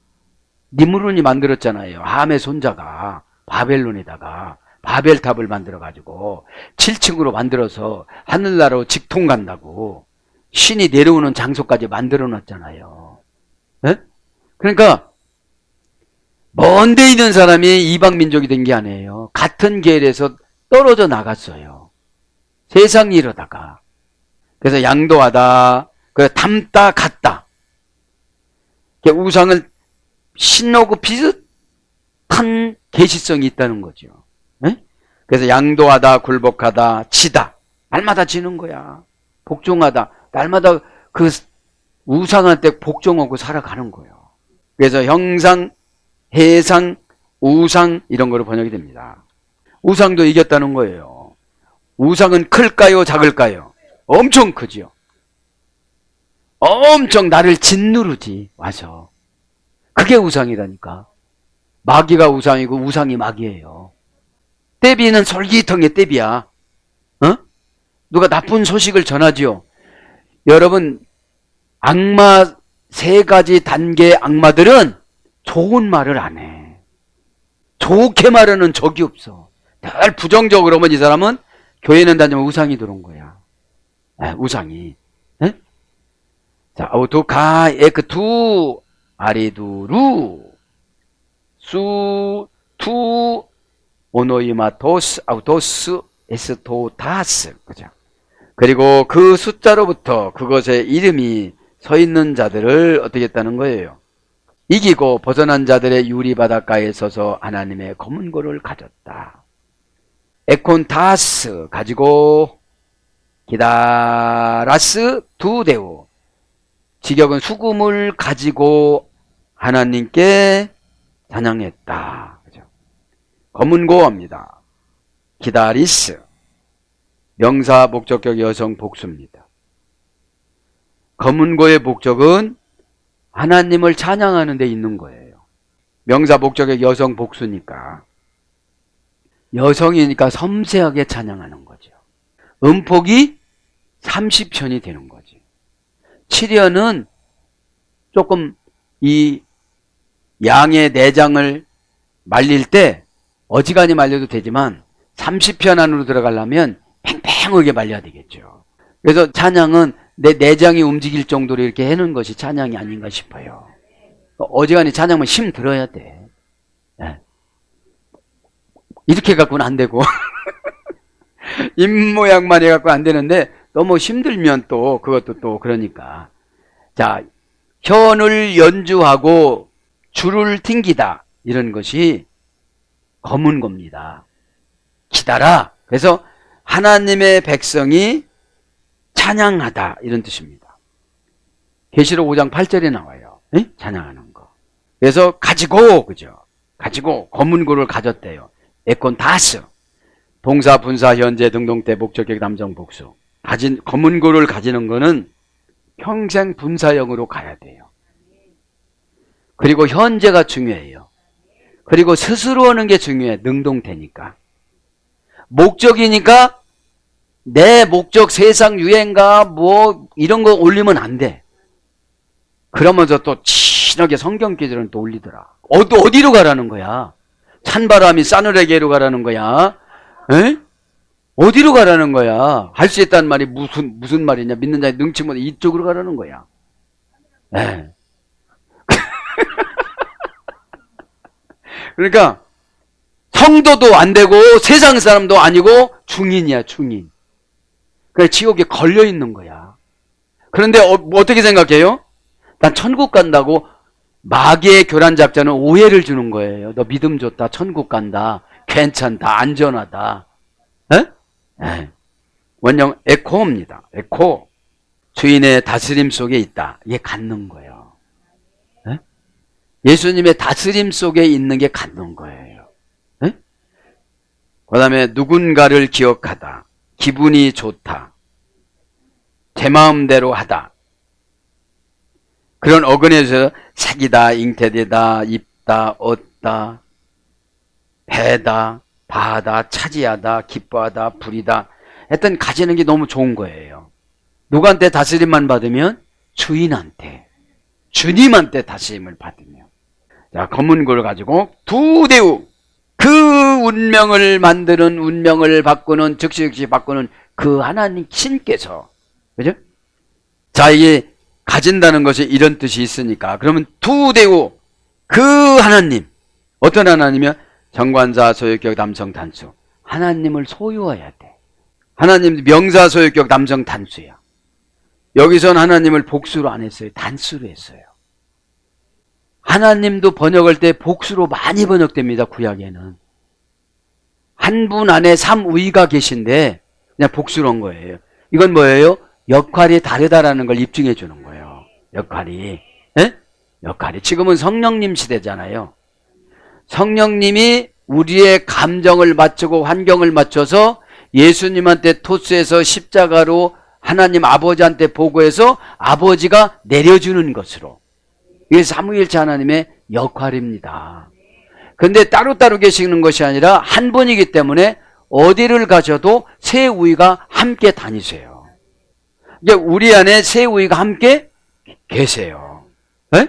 니무론이 만들었잖아요. 함의 손자가 바벨론에다가 바벨탑을 만들어가지고 7층으로 만들어서 하늘나라로 직통 간다고 신이 내려오는 장소까지 만들어 놨잖아요. 예? 그러니까 먼 데 있는 사람이 이방 민족이 된 게 아니에요. 같은 계열에서 떨어져 나갔어요. 세상 이러다가. 그래서 양도하다, 담다, 갔다. 우상을 신하고 비슷한 계시성이 있다는 거죠. 네? 그래서 양도하다, 굴복하다, 지다. 날마다 지는 거야. 복종하다. 날마다 그 우상한테 복종하고 살아가는 거예요. 그래서 형상, 해상, 우상 이런 거로 번역이 됩니다. 우상도 이겼다는 거예요. 우상은 클까요? 작을까요? 엄청 크죠. 엄청 나를 짓누르지 와서. 그게 우상이라니까. 마귀가 우상이고 우상이 마귀예요. 떼비는 솔깃한 게 떼비야. 어? 누가 나쁜 소식을 전하지요. 여러분 악마 세 가지 단계의 악마들은 좋은 말을 안 해. 좋게 말하는 적이 없어. 늘 부정적으로 하면 이 사람은 교회는 다니면 우상이 들어온 거야. 우상이. 에? 자, 아우토 가 에크투 아리두루 수투 오노이마토스 아우토스 에스토타스. 그죠? 그리고 그 숫자로부터 그것의 이름이 서 있는 자들을 어떻게 했다는 거예요? 이기고 벗어난 자들의 유리 바닷가에 서서 하나님의 검은고를 가졌다. 에콘타스 가지고 기다라스 두데우 직역은 수금을 가지고 하나님께 찬양했다. 그죠? 검은고입니다. 기다리스. 명사 목적격 여성 복수입니다. 검은고의 목적은 하나님을 찬양하는 데 있는 거예요. 명사 목적격 여성 복수니까. 여성이니까 섬세하게 찬양하는 거죠. 음폭이 30편이 되는 거지. 7현은 조금 이 양의 내장을 말릴 때 어지간히 말려도 되지만 30편 안으로 들어가려면 팽팽하게 말려야 되겠죠. 그래서 찬양은 내 내장이 움직일 정도로 이렇게 해놓은 것이 찬양이 아닌가 싶어요. 어지간히 찬양은 힘 들어야 돼. 네. 이렇게 갖고는 안 되고 입 모양만 해갖고 안 되는데 너무 힘들면 또 그것도 또 그러니까. 자, 현을 연주하고 줄을 튕기다 이런 것이 검은 겁니다. 기다라. 그래서 하나님의 백성이 찬양하다 이런 뜻입니다. 계시록 5장 8절에 나와요. 에? 찬양하는 거. 그래서 가지고 그죠? 가지고 검은 고를 가졌대요. 에콘 다스. 동사, 분사, 현재, 등동태, 목적격, 남정, 복수. 가진 검은 고를 가지는 거는 평생 분사형으로 가야 돼요. 그리고 현재가 중요해요. 그리고 스스로 하는 게 중요해. 능동태니까. 목적이니까 내 목적 세상 유행가 뭐 이런 거 올리면 안 돼. 그러면서 또 친하게 성경 기절은 또 올리더라. 어디로 가라는 거야? 찬바람이 싸늘하게로 가라는 거야? 에? 어디로 가라는 거야? 할 수 있다는 말이 무슨 말이냐? 믿는 자의 능치 못해 이쪽으로 가라는 거야. 에. 그러니까 성도도 안 되고 세상 사람도 아니고 중인이야, 중인. 그래 지옥에 걸려 있는 거야. 그런데 어떻게 생각해요? 난 천국 간다고. 마귀의 교란 작전은 오해를 주는 거예요. 너 믿음 좋다, 천국 간다, 괜찮다, 안전하다. 에? 에. 원형 에코입니다. 에코. 주인의 다스림 속에 있다. 이게 갖는 거예요. 에? 예수님의 다스림 속에 있는 게 갖는 거예요. 에? 그 다음에 누군가를 기억하다. 기분이 좋다. 제 마음대로 하다. 그런 어근에서 사기다, 잉태되다, 입다, 얻다, 배다, 바하다, 차지하다, 기뻐하다, 부리다. 하여튼 가지는 게 너무 좋은 거예요. 누구한테 다스림만 받으면? 주인한테. 주님한테 다스림을 받으면. 자, 검은 고를 가지고 두대우. 그 운명을 만드는, 운명을 바꾸는, 즉시 바꾸는 그 하나님 신께서. 그죠? 자, 이게 가진다는 것이 이런 뜻이 있으니까. 그러면 두대우. 그 하나님. 어떤 하나님이요? 정관사, 소유격, 남성, 단수. 하나님을 소유해야 돼. 하나님 명사, 소유격, 남성, 단수야. 여기선 하나님을 복수로 안 했어요. 단수로 했어요. 하나님도 번역할 때 복수로 많이 번역됩니다. 구약에는. 한 분 안에 3위가 계신데 그냥 복수로 한 거예요. 이건 뭐예요? 역할이 다르다라는 걸 입증해 주는 거예요. 역할이. 에? 역할이. 지금은 성령님 시대잖아요. 성령님이 우리의 감정을 맞추고 환경을 맞춰서 예수님한테 토스해서 십자가로 하나님 아버지한테 보고해서 아버지가 내려주는 것으로. 이게 삼위일체 하나님의 역할입니다. 근데 따로따로 계시는 것이 아니라 한 분이기 때문에 어디를 가셔도 세 우위가 함께 다니세요. 이게 우리 안에 세 우위가 함께 계세요. 에?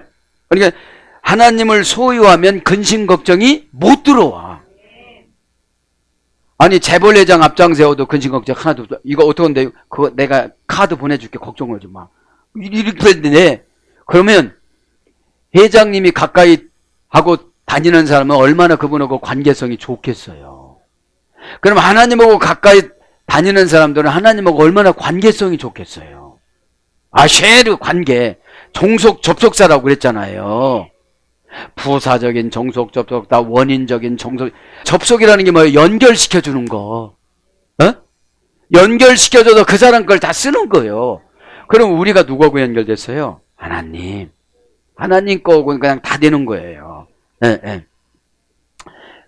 그러니까 하나님을 소유하면 근심 걱정이 못 들어와. 아니 재벌회장 앞장 세워도 근심 걱정 하나도 없어. 이거 어떡한데? 그거 내가 카드 보내줄게. 걱정하지 마. 이렇게 했는데 그러면 회장님이 가까이 하고 다니는 사람은 얼마나 그분하고 관계성이 좋겠어요. 그럼 하나님하고 가까이 다니는 사람들은 하나님하고 얼마나 관계성이 좋겠어요. 쉐르 관계. 종속 접속사라고 그랬잖아요. 부사적인 종속 접속, 다 원인적인 종속. 접속이라는 게 뭐예요? 연결시켜주는 거. 어? 연결시켜줘도 그 사람 걸 다 쓰는 거예요. 그럼 우리가 누구하고 연결됐어요? 하나님. 하나님 거고 그냥 다 되는 거예요. 예, 예.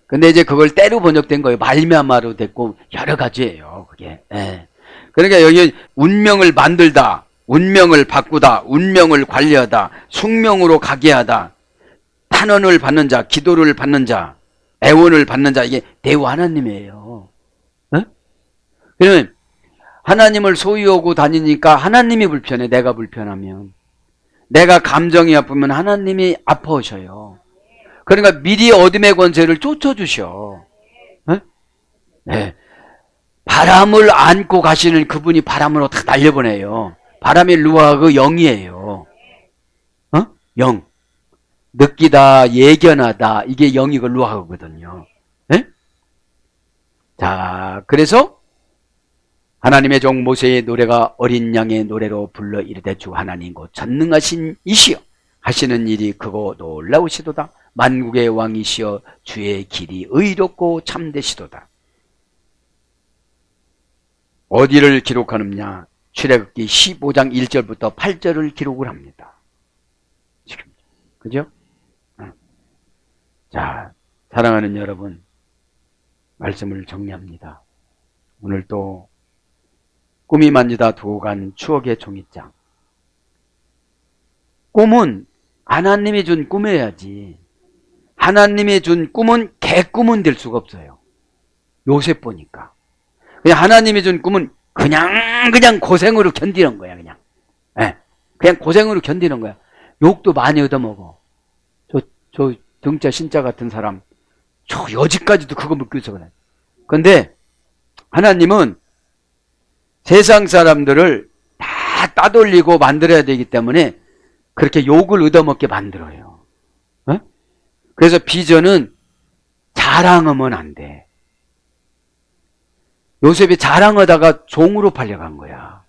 근데 이제 그걸 때로 번역된 거예요. 말미암아로 됐고 여러 가지예요. 그게. 예. 그러니까 여기 운명을 만들다, 운명을 바꾸다, 운명을 관리하다, 숙명으로 가게 하다, 탄원을 받는 자, 기도를 받는 자, 애원을 받는 자, 이게 대우 하나님이에요. 예? 그러면 하나님을 소유하고 다니니까 하나님이 불편해. 내가 불편하면. 내가 감정이 아프면 하나님이 아파하셔요. 그러니까 미리 어둠의 권세를 쫓아주셔. 네? 네. 바람을 안고 가시는 그분이 바람으로 다 날려보내요. 바람이 루아그 영이에요. 어? 영. 느끼다, 예견하다. 이게 영이고 루아그거든요. 네? 자, 그래서 하나님의 종 모세의 노래가 어린 양의 노래로 불러 이르되 주 하나님 곧 전능하신 이시여 하시는 일이 크고 놀라우시도다. 만국의 왕이시여 주의 길이 의롭고 참되시도다. 어디를 기록하느냐? 출애굽기 15장 1절부터 8절을 기록을 합니다. 지금 그죠? 자, 사랑하는 여러분, 말씀을 정리합니다. 오늘 또 꿈이 만지다 두고 간 추억의 종이장. 꿈은 하나님이 준 꿈이어야지. 하나님이 준 꿈은 개꿈은 될 수가 없어요. 요셉 보니까. 그냥 하나님이 준 꿈은 그냥 고생으로 견디는 거야, 그냥. 네. 그냥 고생으로 견디는 거야. 욕도 많이 얻어먹어. 저 등자 신자 같은 사람, 저 여지까지도 그거 묶여서 그래. 근데 하나님은 세상 사람들을 다 따돌리고 만들어야 되기 때문에 그렇게 욕을 얻어먹게 만들어요. 어? 그래서 비전은 자랑하면 안 돼. 요셉이 자랑하다가 종으로 팔려간 거야.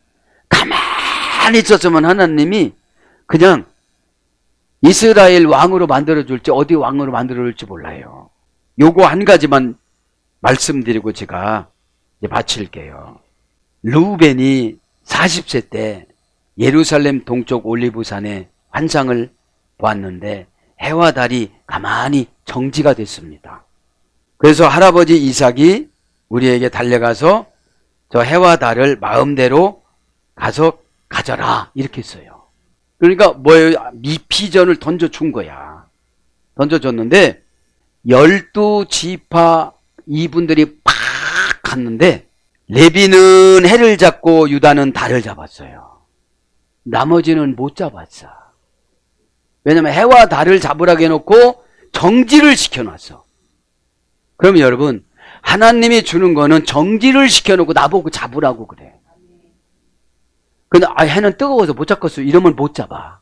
가만히 있었으면 하나님이 그냥 이스라엘 왕으로 만들어줄지 어디 왕으로 만들어줄지 몰라요. 요거 한 가지만 말씀드리고 제가 이제 마칠게요. 르우벤이 40세 때 예루살렘 동쪽 올리브산에 환상을 보았는데 해와 달이 가만히 정지가 됐습니다. 그래서 할아버지 이삭이 우리에게 달려가서 저 해와 달을 마음대로 가서 가져라 이렇게 했어요. 그러니까 뭐예요? 비전을 던져준 거야. 던져줬는데 12지파 이분들이 팍 갔는데 레비는 해를 잡고 유다는 달을 잡았어요. 나머지는 못 잡았어. 왜냐면 해와 달을 잡으라고 해놓고 정지를 시켜놨어. 그러면 여러분, 하나님이 주는 거는 정지를 시켜놓고 나보고 잡으라고 그래. 근데 해는 뜨거워서 못 잡겠어 이러면 못 잡아.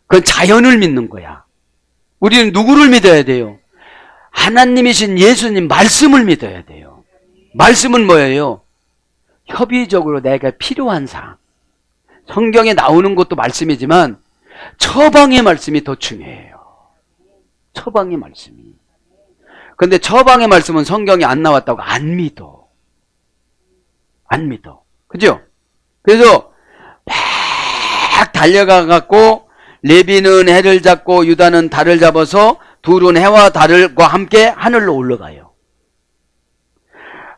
그건 자연을 믿는 거야. 우리는 누구를 믿어야 돼요? 하나님이신 예수님 말씀을 믿어야 돼요. 말씀은 뭐예요? 협의적으로 내가 필요한 사항. 성경에 나오는 것도 말씀이지만 처방의 말씀이 더 중요해요. 처방의 말씀이. 근데 처방의 말씀은 성경에 안 나왔다고 안 믿어. 안 믿어. 그죠? 그래서 막 달려가갖고 레비는 해를 잡고 유다는 달을 잡아서 둘은 해와 달과 함께 하늘로 올라가요.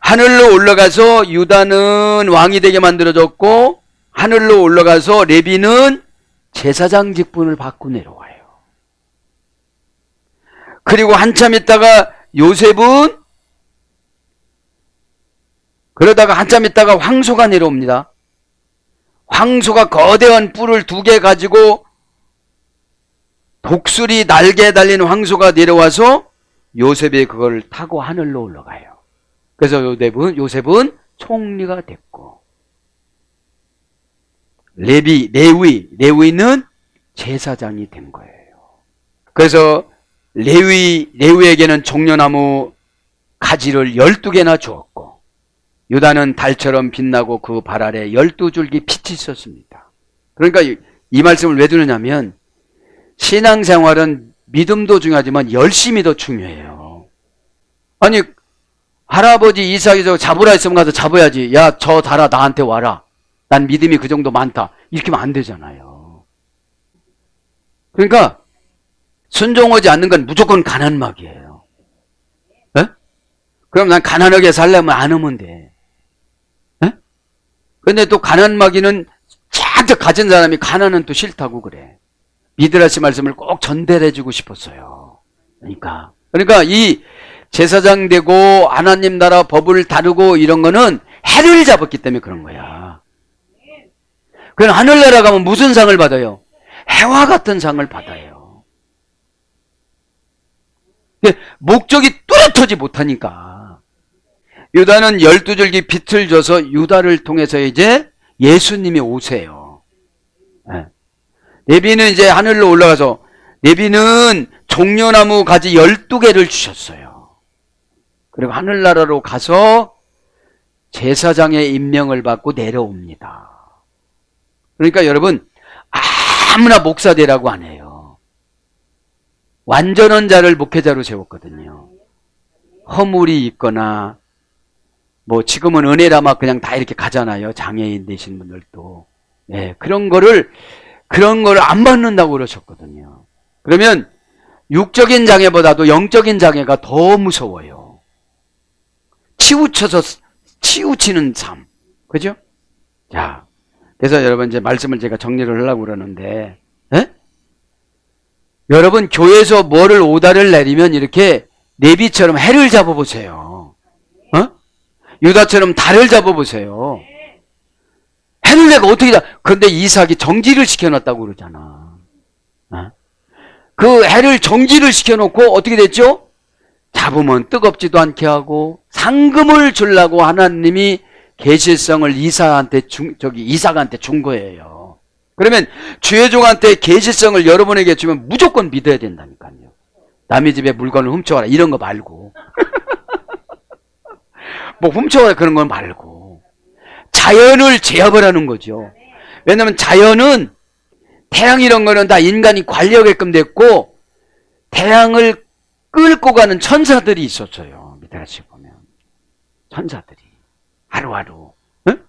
하늘로 올라가서 유다는 왕이 되게 만들어졌고 하늘로 올라가서 레비는 제사장 직분을 받고 내려와요. 그리고 한참 있다가 요셉은 그러다가 한참 있다가 황소가 내려옵니다. 황소가 거대한 뿔을 2개 가지고 독수리 날개에 달린 황소가 내려와서 요셉이 그걸 타고 하늘로 올라가요. 그래서 요셉은 총리가 됐고 레위는 제사장이 된 거예요. 그래서 레위에게는 종려나무 가지를 12개나 주었고 유다는 달처럼 빛나고 그 발 아래 12줄기 빛이 있었습니다. 그러니까 이 말씀을 왜 드느냐면 신앙생활은 믿음도 중요하지만 열심히 더 중요해요. 아니 할아버지 이삭이 저 잡으라 했으면 가서 잡아야지. 야, 저 달아 나한테 와라. 난 믿음이 그 정도 많다. 이렇게 하면 안 되잖아요. 그러니까 순종하지 않는 건 무조건 가난막이에요. 그럼 난 가난하게 살려면 안 하면 돼. 에? 근데 또 가난마귀는 잔뜩 가진 사람이 가난은 또 싫다고 그래. 미드라시 말씀을 꼭 전달해주고 싶었어요. 그러니까 이 제사장 되고 하나님 나라 법을 다루고 이런 거는 해를 잡았기 때문에 그런 거야. 그럼 하늘나라 가면 무슨 상을 받아요? 해와 같은 상을 받아요. 근데 목적이 뚜렷하지 못하니까. 유다는 12줄기 빛을 줘서 유다를 통해서 이제 예수님이 오세요. 네. 레비는 이제 하늘로 올라가서 레비는 종려나무 가지 12개를 주셨어요. 그리고 하늘나라로 가서 제사장의 임명을 받고 내려옵니다. 그러니까 여러분, 아무나 목사 되라고 안 해요. 완전한 자를 목회자로 세웠거든요. 허물이 있거나 뭐 지금은 은혜라 막 그냥 다 이렇게 가잖아요. 장애인 되신 분들도. 네, 그런 거를 안 받는다고 그러셨거든요. 그러면 육적인 장애보다도 영적인 장애가 더 무서워요. 치우치는 삶. 그죠? 자, 그래서 여러분 이제 말씀을 제가 정리를 하려고 그러는데, 에? 여러분 교회에서 뭐를 오다를 내리면 이렇게 내비처럼 해를 잡아보세요. 어? 유다처럼 달을 잡아보세요. 해를 내가 어떻게 근데 이삭이 정지를 시켜놨다고 그러잖아. 어? 그 해를 정지를 시켜놓고 어떻게 됐죠? 잡으면 뜨겁지도 않게 하고 상금을 주려고 하나님이 계시성을 이삭한테 준 거예요. 그러면 주의 종한테 계시성을 여러분에게 주면 무조건 믿어야 된다니까요. 남의 집에 물건을 훔쳐와라 이런 거 말고 뭐 훔쳐와라 그런 건 말고 자연을 제압을 하는 거죠. 왜냐하면 자연은 태양 이런 거는 다 인간이 관리하게끔 됐고 태양을 끌고 가는 천사들이 있었어요. 밑에 같이 보면 천사들이 하루하루. 응?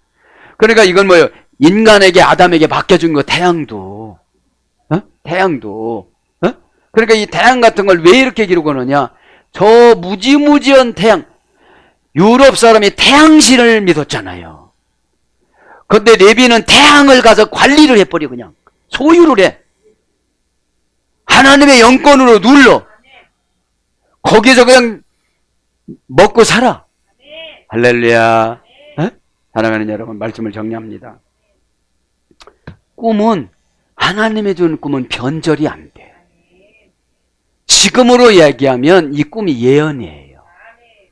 그러니까 이건 뭐예요? 인간에게 아담에게 맡겨준 거 태양도. 어? 태양도. 어? 그러니까 이 태양 같은 걸 왜 이렇게 기록하느냐? 저 무지무지한 태양. 유럽 사람이 태양신을 믿었잖아요. 근데 레비는 태양을 가서 관리를 해버려 그냥. 소유를 해. 하나님의 영권으로 눌러. 거기서 그냥 먹고 살아. 할렐루야. 에? 사랑하는 여러분, 말씀을 정리합니다. 꿈은 하나님의 주는 꿈은 변절이 안 돼. 지금으로 이야기하면 이 꿈이 예언이에요.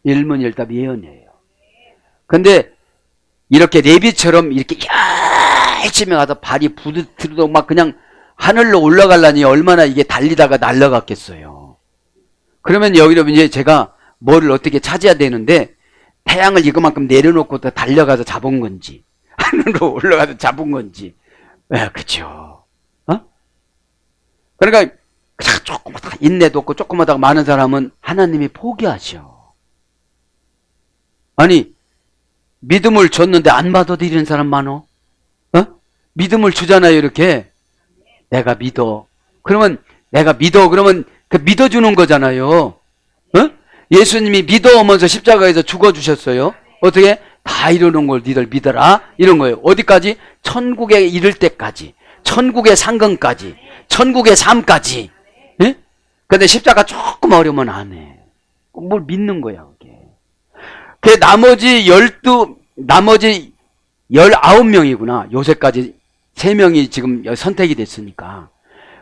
일문일답 예언이에요. 근데 이렇게 레비처럼 이렇게 열심히 가서 발이 부드러도 막 그냥 하늘로 올라가려니 얼마나 이게 달리다가 날아갔겠어요. 그러면 여기로 이제 제가 뭐를 어떻게 찾아야 되는데 태양을 이거만큼 내려놓고 또 달려가서 잡은 건지 하늘로 올라가서 잡은 건지. 네, 그렇죠. 어? 그러니까 조금 인내도 없고 조그마다가 많은 사람은 하나님이 포기하셔. 아니 믿음을 줬는데 안 받아들이는 사람 많어? 어? 믿음을 주잖아요. 이렇게 내가 믿어. 그러면 내가 믿어. 그러면 그 믿어주는 거잖아요. 어? 예수님이 믿어오면서 십자가에서 죽어주셨어요. 어떻게? 다 이루는 걸 니들 믿어라. 이런 거예요. 어디까지? 천국에 이를 때까지. 천국의 상근까지. 천국의 삶까지. 예? 근데 십자가 조금 어려우면 안 해. 뭘 믿는 거야, 그게. 그 나머지 19명이구나. 요셉까지 3명이 지금 선택이 됐으니까.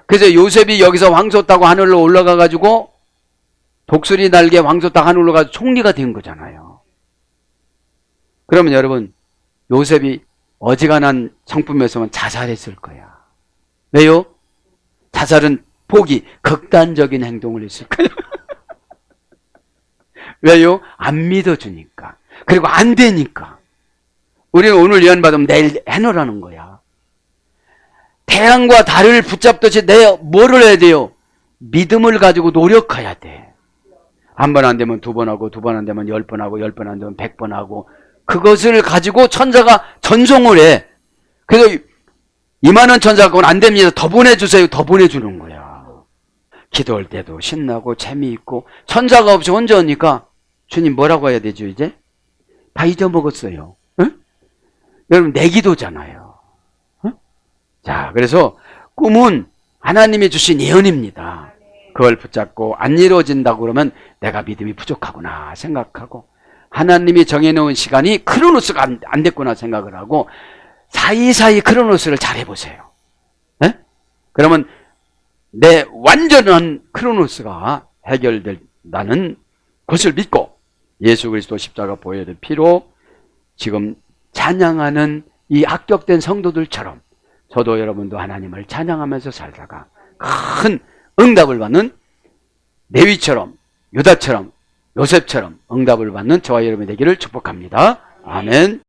그래서 요셉이 여기서 황소 타고 하늘로 올라가가지고 독수리 날개 황소 타고 하늘로 가서 총리가 된 거잖아요. 그러면 여러분, 요셉이 어지간한 성품에서만 자살했을 거야. 왜요? 자살은 포기, 극단적인 행동을 했을 거예요. 왜요? 안 믿어주니까. 그리고 안 되니까. 우리는 오늘 예언 받으면 내일 해놓으라는 거야. 태양과 달을 붙잡듯이 뭐를 해야 돼요? 믿음을 가지고 노력해야 돼. 한 번 안 되면 2번 하고, 2번 안 되면 10번 하고, 10번 안 되면 100번 하고, 그것을 가지고 천사가 전송을 해. 그래서 이만한 천사가 그건 안 됩니다. 더 보내주세요. 더 보내주는 거야. 기도할 때도 신나고 재미있고, 천사가 없이 혼자 오니까 주님 뭐라고 해야 되죠 이제? 다 잊어먹었어요. 응? 여러분 내 기도잖아요. 응? 자, 그래서 꿈은 하나님이 주신 예언입니다. 그걸 붙잡고 안 이루어진다고 그러면 내가 믿음이 부족하구나 생각하고, 하나님이 정해놓은 시간이 크로노스가 안 됐구나 생각을 하고 사이사이 크로노스를 잘 해보세요. 네? 그러면 내 완전한 크로노스가 해결된다는 것을 믿고 예수 그리스도 십자가 보혈의 피로 지금 찬양하는 이 합격된 성도들처럼 저도 여러분도 하나님을 찬양하면서 살다가 큰 응답을 받는 레위처럼, 유다처럼, 요셉처럼 응답을 받는 저와 여러분이 되기를 축복합니다. 아멘.